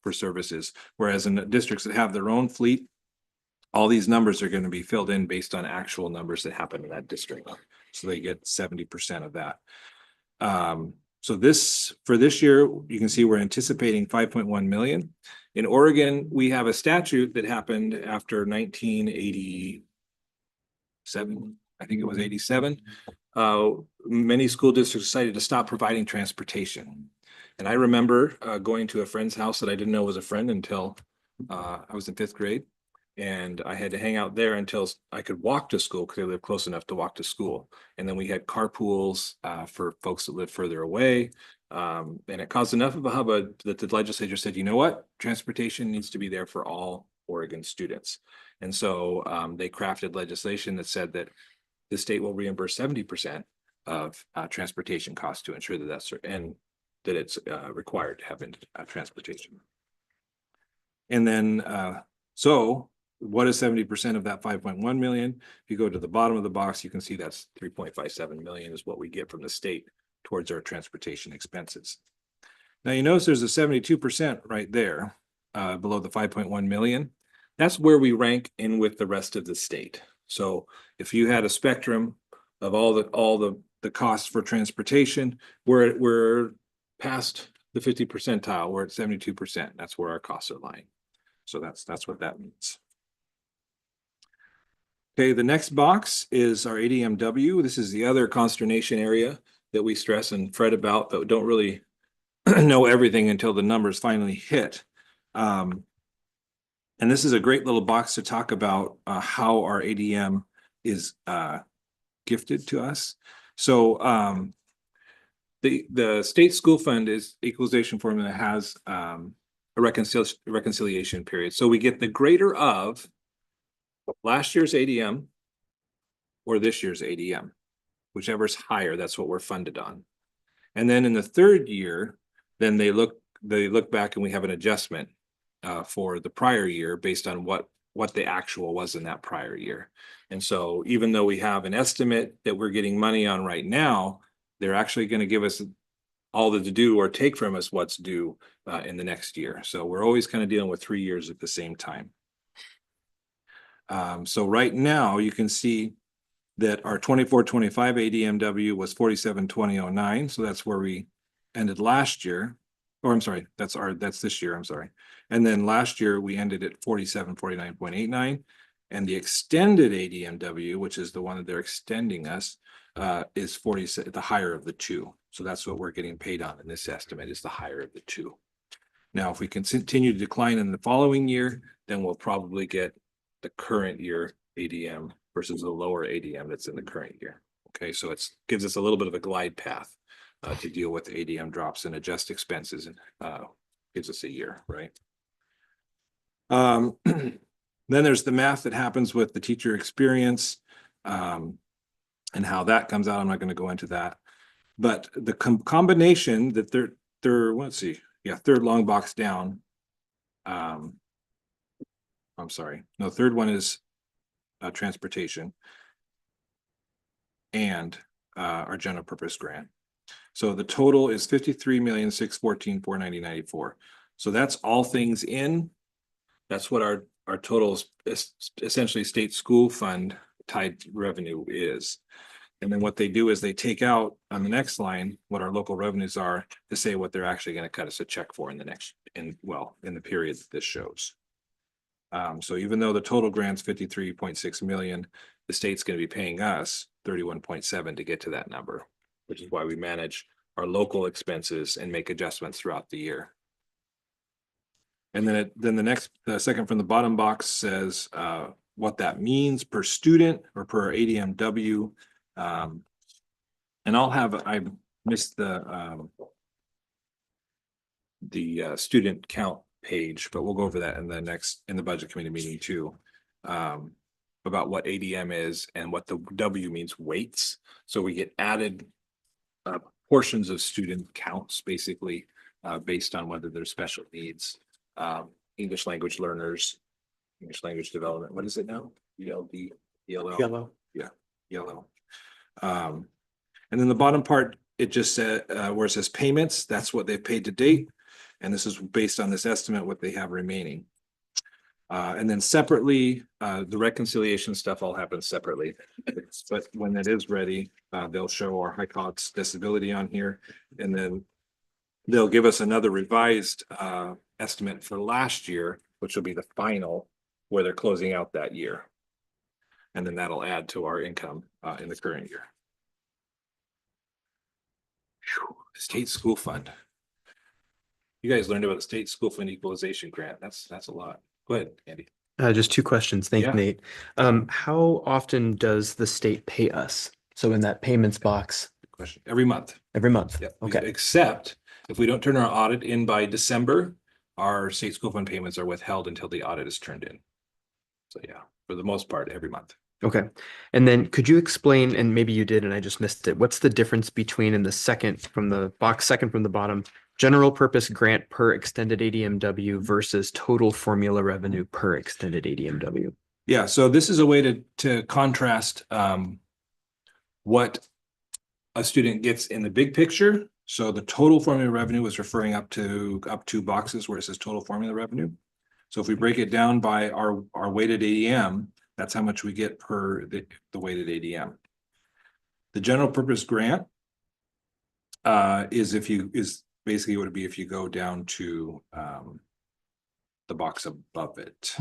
for services. Whereas in the districts that have their own fleet, all these numbers are going to be filled in based on actual numbers that happen in that district. So they get 70% of that. So for this year, you can see we're anticipating 5.1 million. In Oregon, we have a statute that happened after 1987. I think it was 87. Many school districts decided to stop providing transportation. And I remember going to a friend's house that I didn't know was a friend until I was in 5th grade. And I had to hang out there until I could walk to school, because they lived close enough to walk to school. And then we had carpools for folks that live further away. And it caused enough of a hubbub that the legislature said, you know what? Transportation needs to be there for all Oregon students. And so they crafted legislation that said that the state will reimburse 70% of transportation costs to ensure that that's, and that it's required to have transportation. And then, so what is 70% of that 5.1 million? If you go to the bottom of the box, you can see that's 3.57 million is what we get from the state towards our transportation expenses. Now you notice there's a 72% right there below the 5.1 million. That's where we rank in with the rest of the state. So if you had a spectrum of all the costs for transportation, we're past the 50 percentile. We're at 72%. That's where our costs are lying. So that's what that means. Okay, the next box is our ADMW. This is the other consternation area that we stress and fret about, but don't really know everything until the numbers finally hit. And this is a great little box to talk about how our ADM is gifted to us. So the state school fund is equalization formula has a reconciliation period. So we get the greater of last year's ADM or this year's ADM, whichever's higher, that's what we're funded on. And then in the third year, then they look back and we have an adjustment for the prior year based on what the actual was in that prior year. And so even though we have an estimate that we're getting money on right now, they're actually going to give us all the due or take from us what's due in the next year. So we're always kind of dealing with 3 years at the same time. So right now you can see that our 24-25 ADMW was 47,2009. So that's where we ended last year. Or I'm sorry, that's this year, I'm sorry. And then last year we ended at 4749.89. And the extended ADMW, which is the one that they're extending us, is 40, the higher of the two. So that's what we're getting paid on in this estimate, is the higher of the two. Now, if we continue to decline in the following year, then we'll probably get the current year ADM versus the lower ADM that's in the current year. Okay, so it gives us a little bit of a glide path to deal with ADM drops and adjust expenses, and gives us a year, right? Then there's the math that happens with the teacher experience and how that comes out. I'm not going to go into that, but the combination that third long box down. I'm sorry. No, third one is transportation and our general purpose grant. So the total is 53,614,490.94. So that's all things in. That's what our total is, essentially state school fund tied revenue is. And then what they do is they take out on the next line what our local revenues are to say what they're actually going to cut us a check for in the in the period that this shows. So even though the total grant's 53.6 million, the state's going to be paying us 31.7 to get to that number, which is why we manage our local expenses and make adjustments throughout the year. And then the second from the bottom box says what that means per student or per ADMW. And I missed the student count page, but we'll go over that in the budget committee meeting too, about what ADM is and what the W means weights. So we get added portions of student counts, basically based on whether there's special needs, English language learners, English language development. What is it now? ELD, ELL? Yellow. Yeah, yellow. And then the bottom part, it just said where it says payments, that's what they've paid to date. And this is based on this estimate, what they have remaining. And then separately, the reconciliation stuff all happens separately. But when that is ready, they'll show our high cost disability on here. And then they'll give us another revised estimate for last year, which will be the final where they're closing out that year. And then that'll add to our income in the current year. Whew, state school fund. You guys learned about the state school fund equalization grant. That's a lot. Go ahead, Andy. Just 2 questions. Thank Yeah. you, Nate. How often does the state pay us? So in that payments box, Good question. Every month. every month? Yep. Okay. Except if we don't turn our audit in by December, our state school fund payments are withheld until the audit is turned in. So yeah, for the most part, every month. Okay. And then could you explain, and maybe you did and I just missed it, what's the difference between in the second from the box, second from the bottom, general purpose grant per extended ADMW versus total formula revenue per extended ADMW? Yeah, so this is a way to contrast what a student gets in the big picture. So the total formula revenue is referring up to boxes where it says total formula revenue. So if we break it down by our weighted ADM, that's how much we get per the weighted ADM. The general purpose grant is basically would be if you go down to the box above it.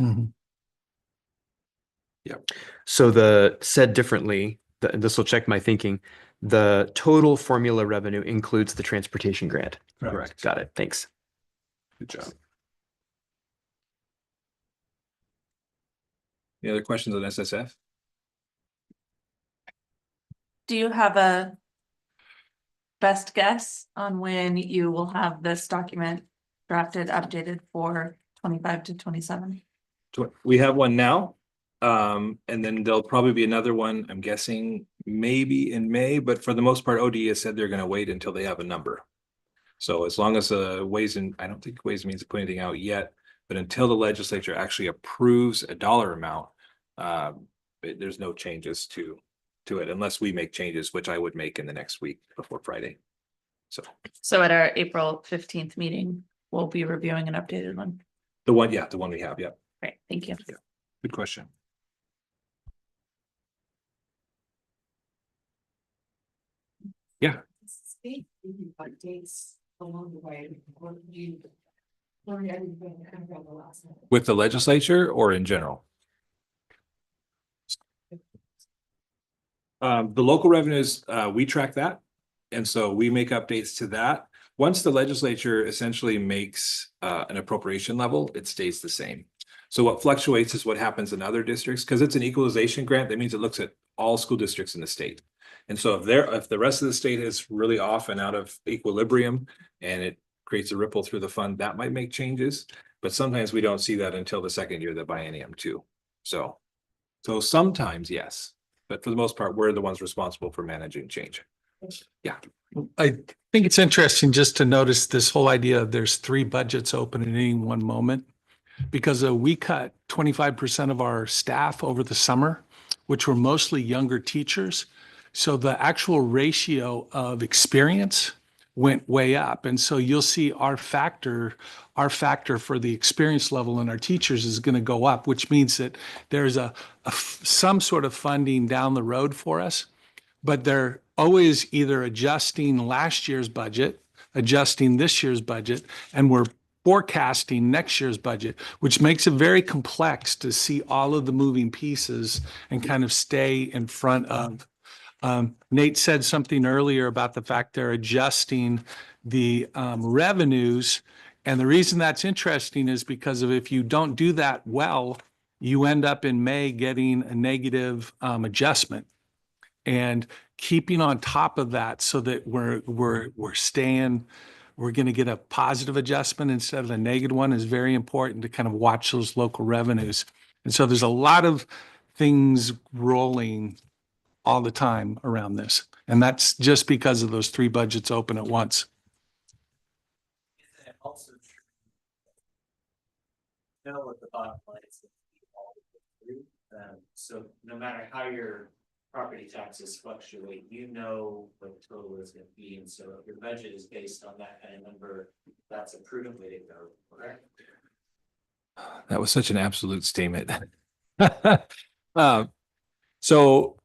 Yep. So said differently, this will check my thinking. The total formula revenue includes the transportation grant. Correct. Got it. Thanks. Good job. Any other questions on SSF? Do you have a best guess on when you will have this document drafted, updated for 25 to 27? We have one now. And then there'll probably be another one, I'm guessing maybe in May, but for the most part, OD has said they're going to wait until they have a number. So as long as I don't think Ways and Means to put anything out yet, but until the legislature actually approves a dollar amount, there's no changes to it unless we make changes, which I would make in the next week before Friday. So at our April 15th meeting, we'll be reviewing an updated one. the one we have. Yeah. Great, thank you. Yeah. Good question. Yeah. Dates along the way, or you learn everything kind of on the last minute. With the legislature or in general? The local revenues, we track that. And so we make updates to that. Once the legislature essentially makes an appropriation level, it stays the same. So what fluctuates is what happens in other districts, because it's an equalization grant. That means it looks at all school districts in the state. And so if the rest of the state is really off and out of equilibrium and it creates a ripple through the fund, that might make changes. But sometimes we don't see that until the second year of the biennium too. So sometimes, yes. But for the most part, we're the ones responsible for managing change. Yeah. I think it's interesting just to notice this whole idea of there's 3 budgets open at any one moment, because we cut 25% of our staff over the summer, which were mostly younger teachers. So the actual ratio of experience went way up. And so you'll see our factor for the experience level in our teachers is going to go up, which means that there's some sort of funding down the road for us, but they're always either adjusting last year's budget, adjusting this year's budget, and we're forecasting next year's budget, which makes it very complex to see all of the moving pieces and kind of stay in front of. Nate said something earlier about the fact they're adjusting the revenues. And the reason that's interesting is because if you don't do that well, you end up in May getting a negative adjustment. And keeping on top of that so that we're going to get a positive adjustment instead of a negative one is very important to kind of watch those local revenues. And so there's a lot of things rolling all the time around this. And that's just because of those 3 budgets open at once. Also know what the bottom line is. So no matter how your property taxes fluctuate, you know what the total is going to be. And so if your budget is based on that kind of number, that's a prudent way to go, correct? That was such an absolute statement. So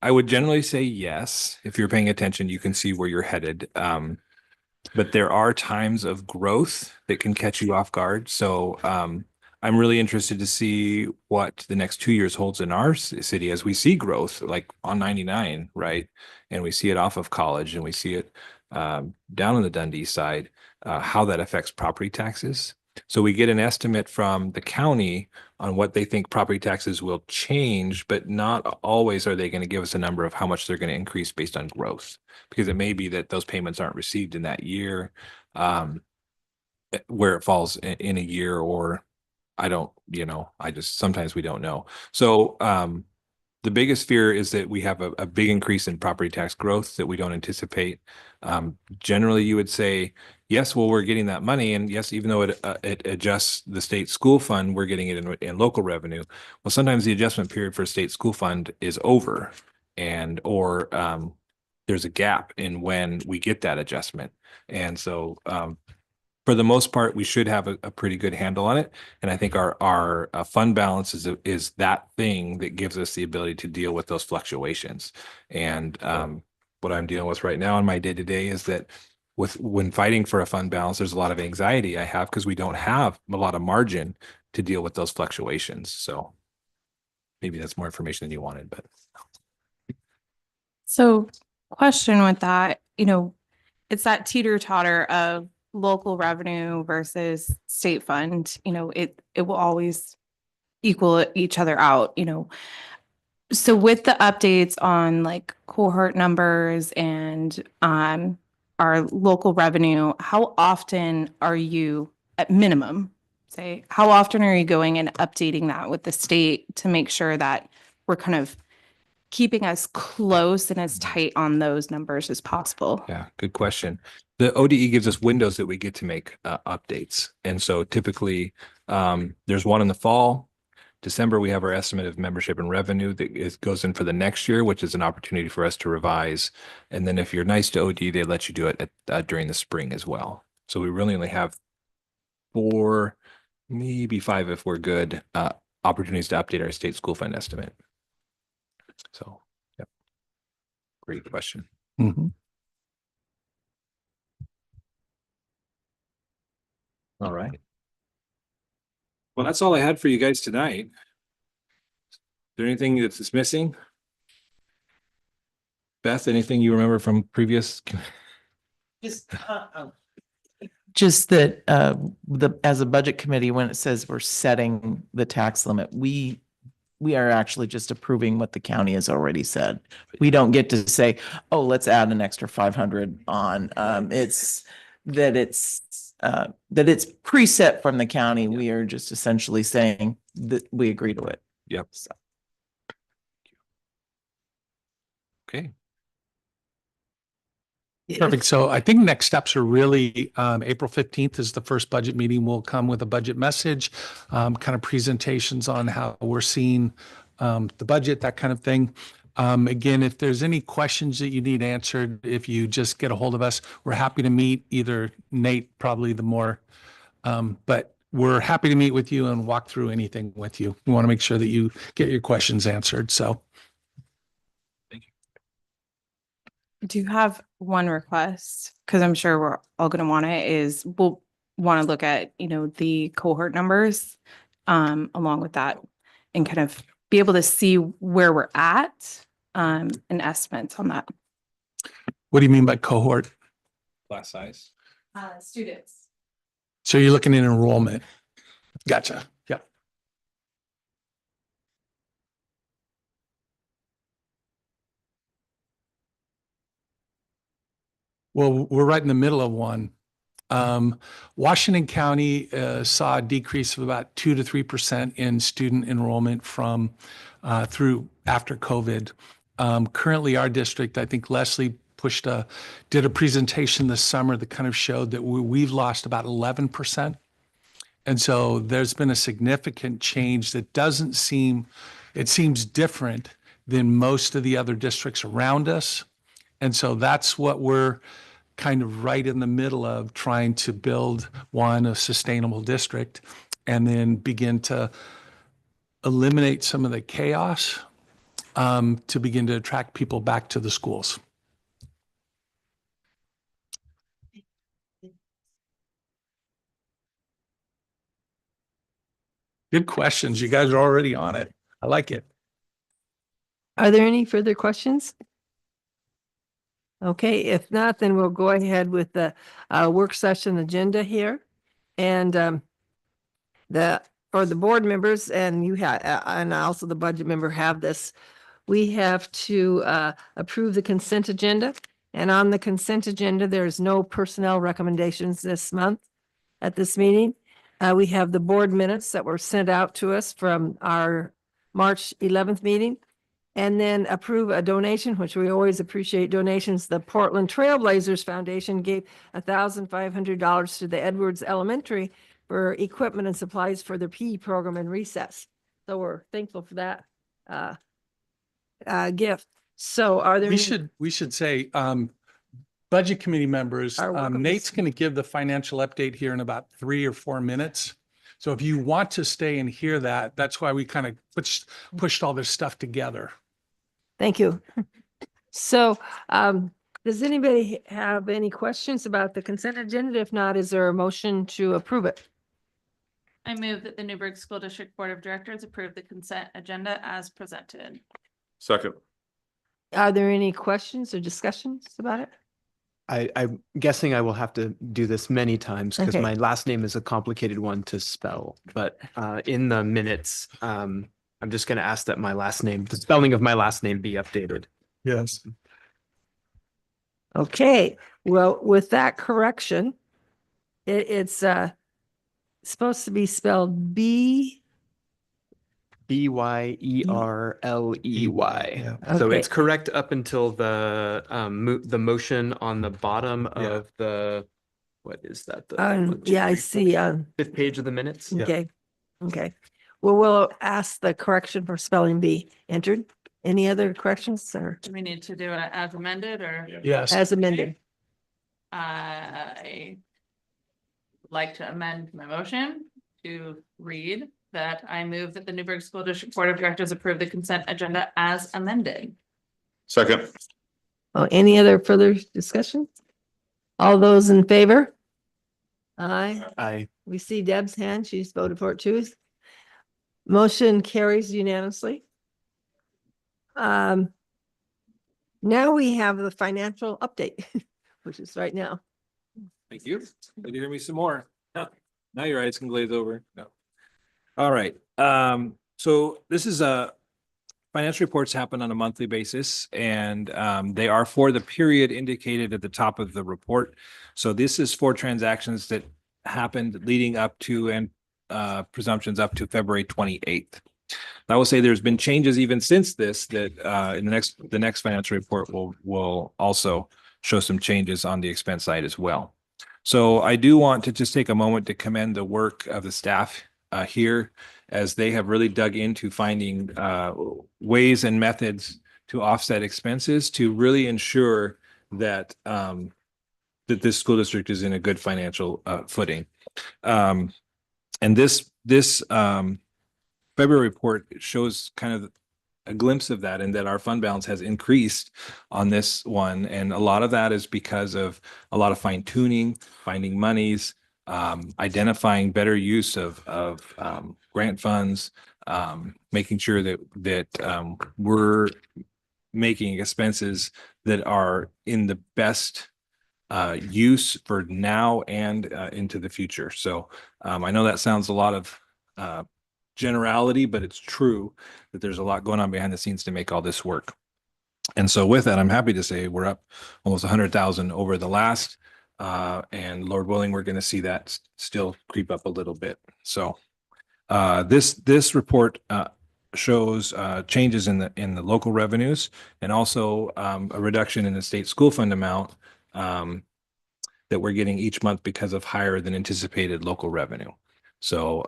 I would generally say yes. If you're paying attention, you can see where you're headed. But there are times of growth that can catch you off guard. So I'm really interested to see what the next 2 years holds in our city as we see growth, like on 99, right? And we see it off of College and we see it down on the Dundee side, how that affects property taxes. So we get an estimate from the county on what they think property taxes will change, but not always are they going to give us a number of how much they're going to increase based on growth, because it may be that those payments aren't received in that year. where it falls in a year, or I don't, sometimes we don't know. So, the biggest fear is that we have a big increase in property tax growth that we don't anticipate. Generally, you would say, yes, well, we're getting that money, and yes, even though it adjusts the state school fund, we're getting it in local revenue. Well, sometimes the adjustment period for state school fund is over, or there's a gap in when we get that adjustment. And so, for the most part, we should have a pretty good handle on it. And I think our fund balance is that thing that gives us the ability to deal with those fluctuations. And what I'm dealing with right now in my day-to-day is that when fighting for a fund balance, there's a lot of anxiety I have because we don't have a lot of margin to deal with those fluctuations. So maybe that's more information than you wanted, but. So question with that, it's that teeter-totter of local revenue versus state fund, it will always equal each other out, So with the updates on like cohort numbers and our local revenue, how often are you at minimum, say, how often are you going and updating that with the state to make sure that we're kind of keeping as close and as tight on those numbers as possible? Yeah, good question. The ODE gives us windows that we get to make updates. And so typically there's one in the fall. December, we have our estimate of membership and revenue that goes in for the next year, which is an opportunity for us to revise. And then if you're nice to OD, they let you do it during the spring as well. So we really only have 4, maybe 5 if we're good, opportunities to update our state school fund estimate. So, yeah, great question. Mm-hmm. All right. Well, that's all I had for you guys tonight. Is there anything that's missing? Beth, anything you remember from previous? Just that as a budget committee, when it says we're setting the tax limit, we are actually just approving what the county has already said. We don't get to say, oh, let's add an extra 500 on. It's preset from the county. We are just essentially saying that we agree to it. Yep. So. Okay. Perfect. So I think next steps are really April 15th is the first budget meeting. We'll come with a budget message, kind of presentations on how we're seeing the budget, that kind of thing. Again, if there's any questions that you need answered, if you just get a hold of us, we're happy to meet. Either Nate, probably the more, but we're happy to meet with you and walk through anything with you. We want to make sure that you get your questions answered. So. Do you have one request? Because I'm sure we're all going to want it, is we'll want to look at, the cohort numbers along with that and kind of be able to see where we're at and estimates on that. What do you mean by cohort? Class size. Students. So you're looking at enrollment. Gotcha. Yeah. Well, we're right in the middle of one. Washington County saw a decrease of about 2 to 3% in student enrollment from through after COVID. Currently, our district, I think Leslie did a presentation this summer that kind of showed that we've lost about 11%. And so there's been a significant change that it seems different than most of the other districts around us. And so that's what we're kind of right in the middle of, trying to build a sustainable district, and then begin to eliminate some of the chaos to begin to attract people back to the schools. Good questions. You guys are already on it. I like it. Are there any further questions? Okay, if not, then we'll go ahead with the work session agenda here. And for the board members, and you have, and also the budget member have this, we have to approve the consent agenda. And on the consent agenda, there's no personnel recommendations this month. at this meeting. We have the board minutes that were sent out to us from our March 11th meeting. And then approve a donation, which we always appreciate donations. The Portland Trailblazers Foundation gave $1,500 to the Edwards Elementary for equipment and supplies for their PE program and recess. So we're thankful for that gift. So are there? We should say, budget committee members, Are welcome to Nate's going to give the financial update here in about 3 or 4 minutes. So if you want to stay and hear that, that's why we kind of pushed all this stuff together. Thank you. So, does anybody have any questions about the consent agenda? If not, is there a motion to approve it? I move that the Newburgh School District Board of Directors approve the consent agenda as presented. Second. Are there any questions or discussions about it? I'm guessing I will have to do this many times because Okay. my last name is a complicated one to spell, but in the minutes, I'm just going to ask that my last name, the spelling of my last name be updated. Yes. Okay, well, with that correction, it's supposed to be spelled Byerley. So Okay. it's correct up until the motion on the bottom of the, what is that? Yeah, I see. 5th page of the minutes. Okay, okay. Well, we'll ask the correction for spelling bee entered. Any other corrections or Do we need to do it as amended or? Yes. as amended? I would like to amend my motion to read that I move that the Newburgh School District Board of Directors approve the consent agenda as amended. Second. Oh, any other further discussion? All those in favor? Aye. We see Deb's hand. She's voted for it too. Motion carries unanimously. Now we have the financial update, which is right now. Thank you. Glad to hear me some more. Now your eyes can glaze over. No. All right. So this is financial reports happen on a monthly basis and they are for the period indicated at the top of the report. So this is for transactions that happened leading up to and presumptions up to February 28th. I will say there's been changes even since this that in the next financial report will also show some changes on the expense side as well. So I do want to just take a moment to commend the work of the staff here as they have really dug into finding ways and methods to offset expenses to really ensure that that this school district is in a good financial footing. And this February report shows kind of a glimpse of that, and that our fund balance has increased on this one. And a lot of that is because of a lot of fine tuning, finding monies, identifying better use of grant funds, making sure that we're making expenses that are in the best use for now and into the future. So I know that sounds a lot of generality, but it's true that there's a lot going on behind the scenes to make all this work. And so with that, I'm happy to say we're up almost 100,000 over the last, and Lord willing, we're going to see that still creep up a little bit. So this report shows changes in the local revenues and also a reduction in the state school fund amount that we're getting each month because of higher than anticipated local revenue. So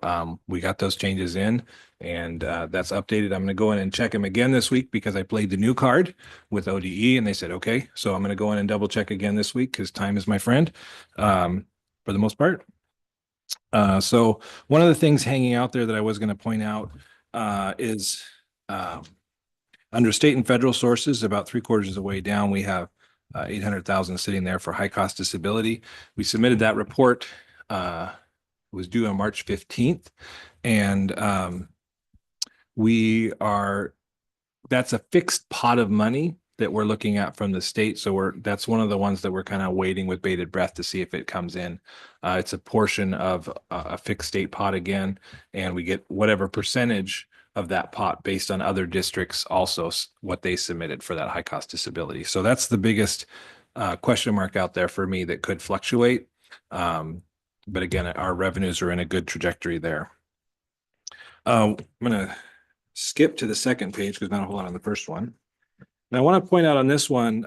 we got those changes in, and that's updated. I'm going to go in and check them again this week because I played the new card with ODE and they said, okay, so I'm going to go in and double check again this week because time is my friend for the most part. So one of the things hanging out there that I was going to point out is under state and federal sources, about 3/4 of the way down, we have 800,000 sitting there for high cost disability. We submitted that report. Was due on March 15th. And that's a fixed pot of money that we're looking at from the state. So that's one of the ones that we're kind of waiting with bated breath to see if it comes in. It's a portion of a fixed state pot again, and we get whatever percentage of that pot based on other districts also what they submitted for that high cost disability. So that's the biggest question mark out there for me that could fluctuate. But again, our revenues are in a good trajectory there. I'm gonna skip to the second page because not a whole lot on the first one. And I want to point out on this one,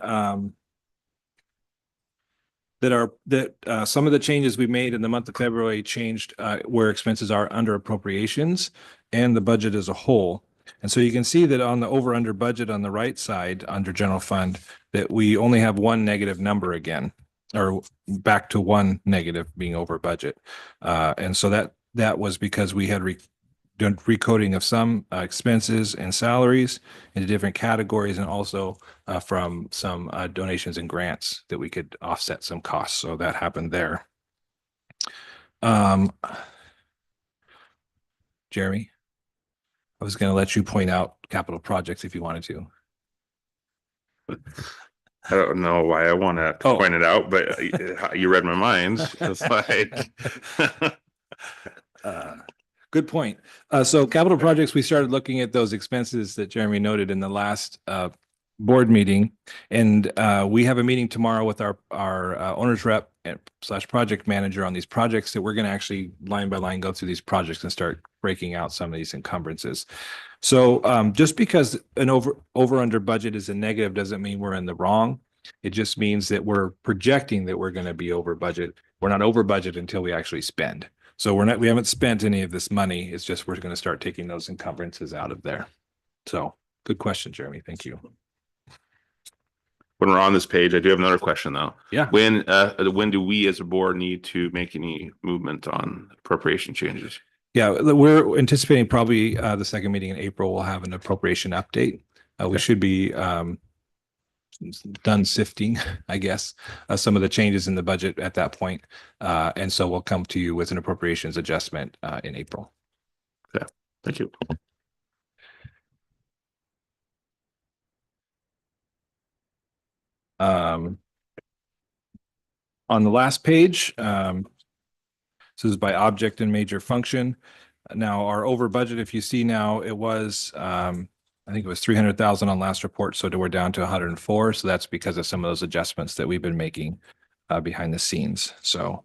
that some of the changes we made in the month of February changed where expenses are under appropriations and the budget as a whole. And so you can see that on the over under budget on the right side under general fund, that we only have one negative number again, or back to one negative being over budget. And so that was because we had done recoding of some expenses and salaries into different categories, and also from some donations and grants that we could offset some costs. So that happened there. Jeremy, I was going to let you point out capital projects if you wanted to. I don't know why I want to Oh. point it out, but you read my mind. It's like, Good point. So capital projects, we started looking at those expenses that Jeremy noted in the last board meeting. And we have a meeting tomorrow with our owner's rep / project manager on these projects that we're going to actually line by line go through these projects and start breaking out some of these encumbrances. So just because an over under budget is a negative doesn't mean we're in the wrong. It just means that we're projecting that we're going to be over budget. We're not over budget until we actually spend. So we haven't spent any of this money. It's just, we're going to start taking those encumbrances out of there. So good question, Jeremy. Thank you. when we're on this page, I do have another question though. Yeah. When do we as a board need to make any movement on appropriation changes? Yeah, we're anticipating probably the second meeting in April, we'll have an appropriation update. We should be done sifting, I guess, some of the changes in the budget at that point. And so we'll come to you with an appropriations adjustment in April. Okay, thank you. On the last page, this is by object and major function. Now our over budget, if you see now, it was, I think it was 300,000 on last report. So we're down to 104. So that's because of some of those adjustments that we've been making behind the scenes. So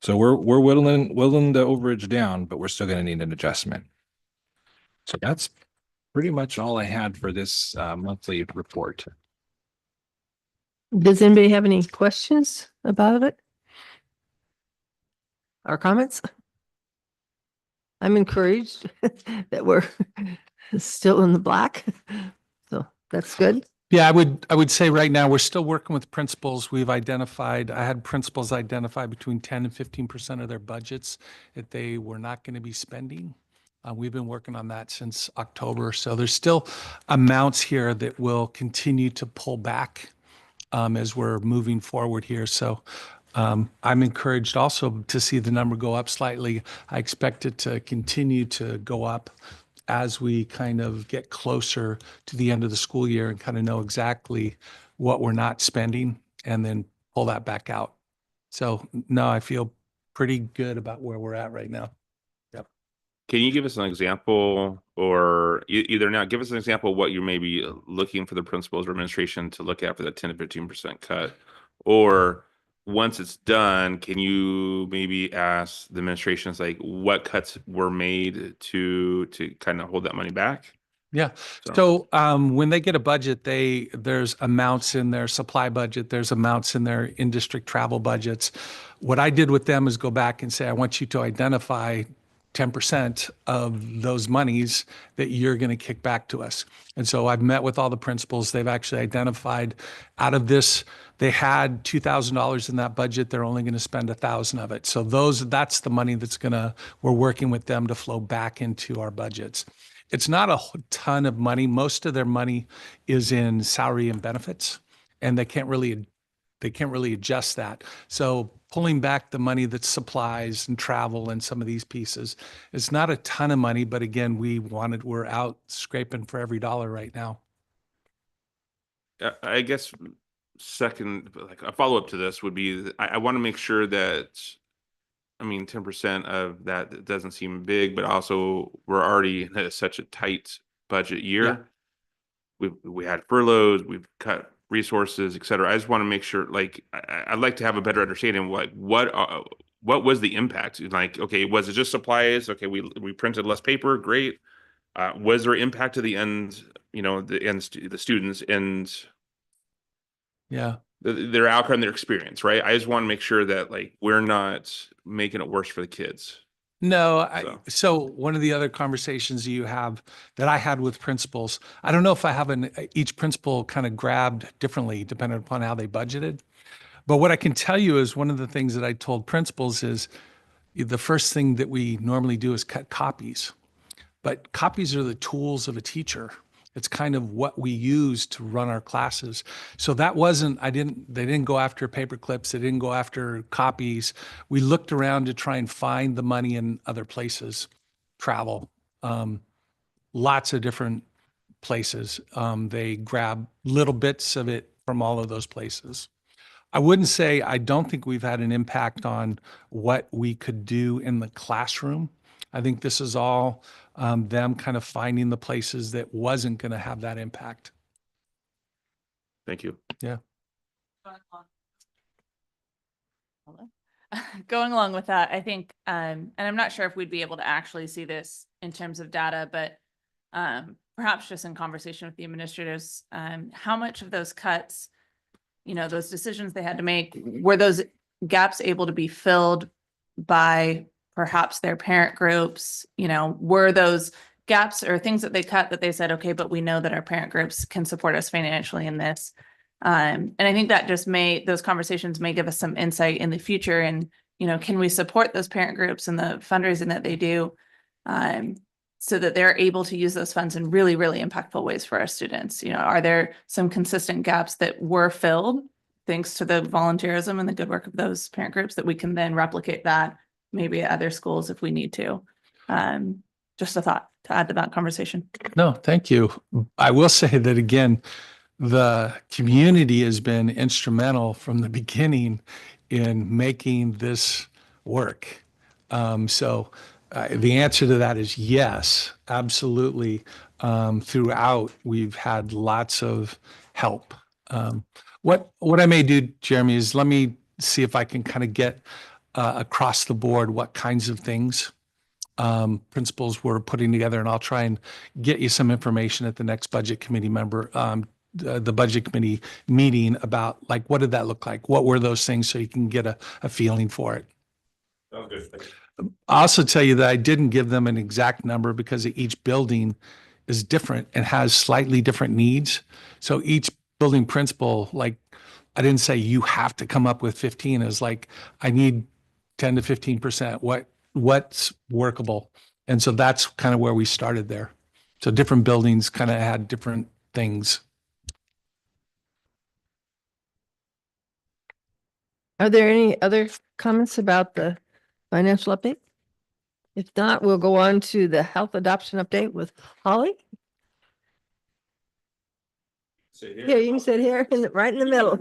we're willing the overage down, but we're still going to need an adjustment. So that's pretty much all I had for this monthly report. Does anybody have any questions about it? Or comments? I'm encouraged that we're still in the black. So that's good. Yeah, I would say right now, we're still working with principals. I had principals identify between 10 and 15% of their budgets that they were not going to be spending. We've been working on that since October. So there's still amounts here that will continue to pull back as we're moving forward here. So I'm encouraged also to see the number go up slightly. I expect it to continue to go up as we kind of get closer to the end of the school year and kind of know exactly what we're not spending and then pull that back out. So no, I feel pretty good about where we're at right now. Yep. Can you give us an example, or either now give us an example of what you may be looking for the principals or administration to look at for that 10 to 15% cut, or once it's done, can you maybe ask the administrations like what cuts were made to kind of hold that money back? Yeah. So when they get a budget, there's amounts in their supply budget, there's amounts in their in-district travel budgets. What I did with them is go back and say, I want you to identify 10% of those monies that you're going to kick back to us. And so I've met with all the principals. They've actually identified out of this, they had $2,000 in that budget. They're only going to spend 1,000 of it. So that's the money we're working with them to flow back into our budgets. It's not a ton of money. Most of their money is in salary and benefits, and they can't really adjust that. So pulling back the money that's supplies and travel and some of these pieces, it's not a ton of money, but again, we're out scraping for every dollar right now. I guess second, like a follow-up to this would be, I want to make sure that, 10% of that doesn't seem big, but also we're already in such a tight budget year. Yeah. We had furloughs, we've cut resources, et cetera. I just want to make sure, like, I'd like to have a better understanding what what was the impact? Like, okay, was it just supplies? Okay, we printed less paper, great. Was there impact to the end, the students and Yeah. their outcome, their experience, right? I just want to make sure that like we're not making it worse for the kids. No, So. so one of the other conversations you have that I had with principals, I don't know if I have each principal kind of grabbed differently depending upon how they budgeted. But what I can tell you is one of the things that I told principals is the first thing that we normally do is cut copies. But copies are the tools of a teacher. It's kind of what we use to run our classes. So that wasn't, they didn't go after paper clips. They didn't go after copies. We looked around to try and find the money in other places, travel, lots of different places. They grab little bits of it from all of those places. I wouldn't say, I don't think we've had an impact on what we could do in the classroom. I think this is all them kind of finding the places that wasn't going to have that impact. Thank you. Yeah. Going along with that, I think, and I'm not sure if we'd be able to actually see this in terms of data, but perhaps just in conversation with the administrators, how much of those cuts, those decisions they had to make, were those gaps able to be filled by perhaps their parent groups? Were those gaps or things that they cut that they said, okay, but we know that our parent groups can support us financially in this. And I think that just those conversations may give us some insight in the future. And, can we support those parent groups and the fundraising that they do so that they're able to use those funds in really, really impactful ways for our students? Are there some consistent gaps that were filled thanks to the volunteerism and the good work of those parent groups that we can then replicate that maybe at other schools if we need to? Just a thought to add to that conversation. No, thank you. I will say that again, the community has been instrumental from the beginning in making this work. So the answer to that is yes, absolutely. Throughout, we've had lots of help. What I may do, Jeremy, is let me see if I can kind of get across the board what kinds of things principals were putting together, and I'll try and get you some information at the next budget committee the budget committee meeting about like, what did that look like? What were those things, so you can get a feeling for it. Oh, good. Thank you. I'll also tell you that I didn't give them an exact number because each building is different and has slightly different needs. So each building principal, like, I didn't say you have to come up with 15. It's like, I need 10 to 15%. What's workable? And so that's kind of where we started there. So different buildings kind of had different things. Are there any other comments about the financial update? If not, we'll go on to the health adoption update with Holly. Yeah, you can sit here right in the middle.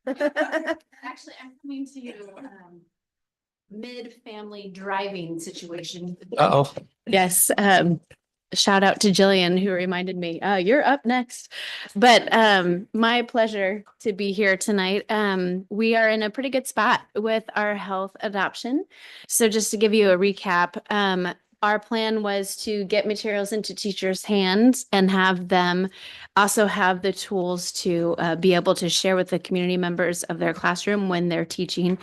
Actually, I'm coming to you mid-family driving situation. Uh-oh. Yes. Shout out to Jillian who reminded me, you're up next. But my pleasure to be here tonight. We are in a pretty good spot with our health adoption. So just to give you a recap, our plan was to get materials into teachers' hands and have them also have the tools to be able to share with the community members of their classroom when they're teaching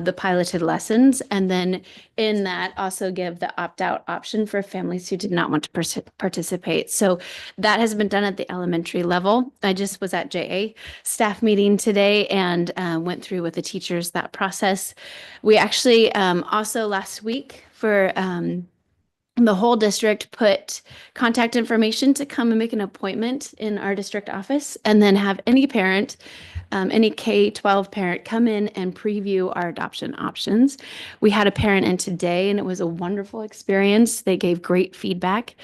the piloted lessons. And then in that also give the opt-out option for families who did not want to participate. So that has been done at the elementary level. I just was at JA staff meeting today and went through with the teachers that process. We actually also last week for the whole district put contact information to come and make an appointment in our district office, and then have any parent, any K-12 parent come in and preview our adoption options. We had a parent in today and it was a wonderful experience. They gave great feedback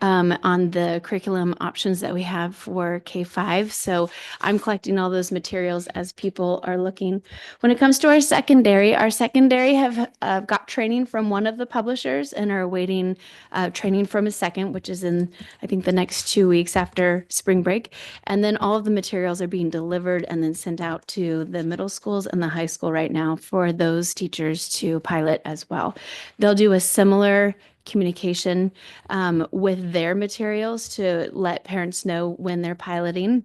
on the curriculum options that we have for K-5. So I'm collecting all those materials as people are looking. When it comes to our secondary have got training from one of the publishers and are awaiting training from a second, which is in, I think, the next 2 weeks after spring break. And then all of the materials are being delivered and then sent out to the middle schools and the high school right now for those teachers to pilot as well. They'll do a similar communication with their materials to let parents know when they're piloting.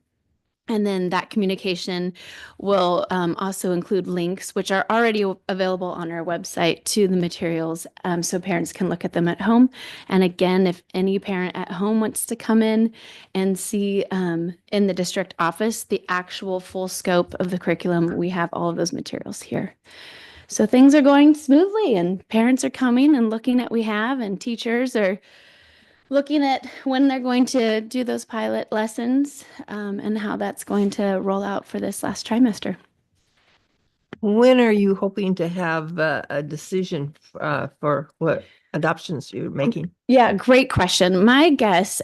And then that communication will also include links, which are already available on our website, to the materials, so parents can look at them at home. And again, if any parent at home wants to come in and see in the district office the actual full scope of the curriculum, we have all of those materials here. So things are going smoothly, and parents are coming and looking at what we have, and teachers are looking at when they're going to do those pilot lessons, and how that's going to roll out for this last trimester. When are you hoping to have a decision for what adoptions you're making? Yeah, great question. My guess,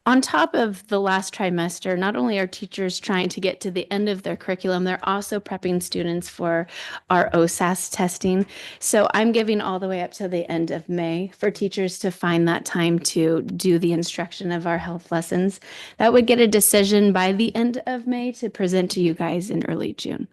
on top of the last trimester, not only are teachers trying to get to the end of their curriculum, they're also prepping students for our OSAS testing. So I'm giving all the way up to the end of May for teachers to find that time to do the instruction of our health lessons. That would get a decision by the end of May to present to you guys in early June.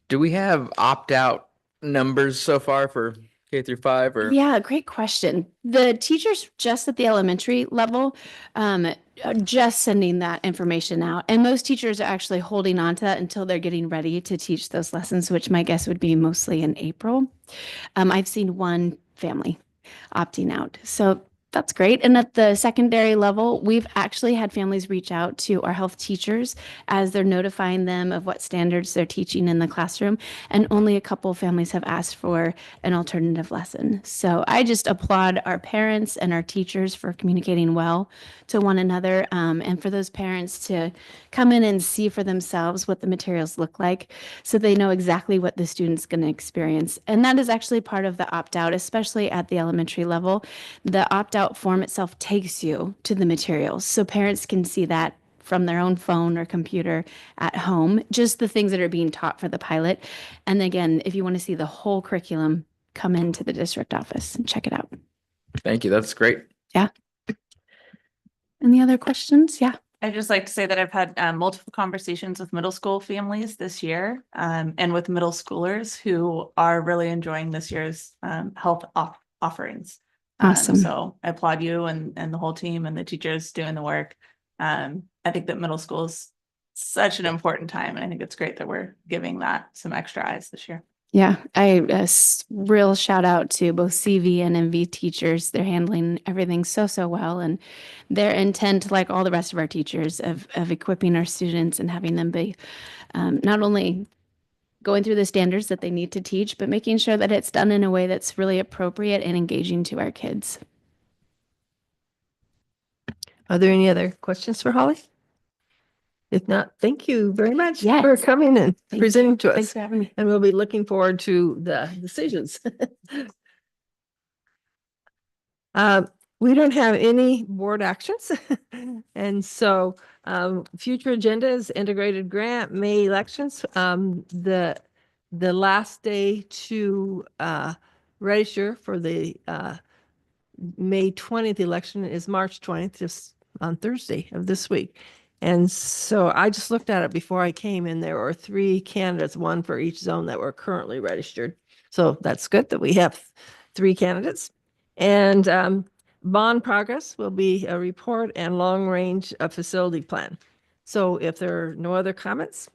Do we have opt-out numbers so far for K through 5 or? Yeah, great question. The teachers just at the elementary level are just sending that information out. And most teachers are actually holding on to that until they're getting ready to teach those lessons, which my guess would be mostly in April. I've seen one family opting out. So that's great. And at the secondary level, we've actually had families reach out to our health teachers as they're notifying them of what standards they're teaching in the classroom. And only a couple of families have asked for an alternative lesson. So I just applaud our parents and our teachers for communicating well to one another, and for those parents to come in and see for themselves what the materials look like so they know exactly what the student's going to experience. And that is actually part of the opt-out, especially at the elementary level. The opt-out form itself takes you to the materials so parents can see that from their own phone or computer at home, just the things that are being taught for the pilot. And again, if you want to see the whole curriculum, come into the district office and check it out. Thank you. That's great. Yeah. Any other questions? Yeah. I'd just like to say that I've had multiple conversations with middle school families this year, and with middle schoolers who are really enjoying this year's health offerings. Awesome. So I applaud you and the whole team and the teachers doing the work. I think that middle school is such an important time, and I think it's great that we're giving that some extra eyes this year. Yeah, real shout out to both CV and MV teachers. They're handling everything so well, and their intent, like all the rest of our teachers, of equipping our students and having them be not only going through the standards that they need to teach, but making sure that it's done in a way that's really appropriate and engaging to our kids. Are there any other questions for Holly? If not, thank you very much Yes. for coming and Thank presenting to Thanks us. for having me. And we'll be looking forward to the decisions. We don't have any board actions. And so future agenda is integrated grant, May elections. The last day to register for the May 20th election is March 20th, just on Thursday of this week. And so I just looked at it before I came in. There were 3 candidates, one for each zone, that were currently registered. So that's good that we have 3 candidates. And bond progress will be a report and long range facility plan. So if there are no other comments,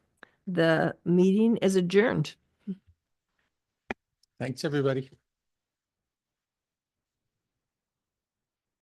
the meeting is adjourned. Thanks, everybody.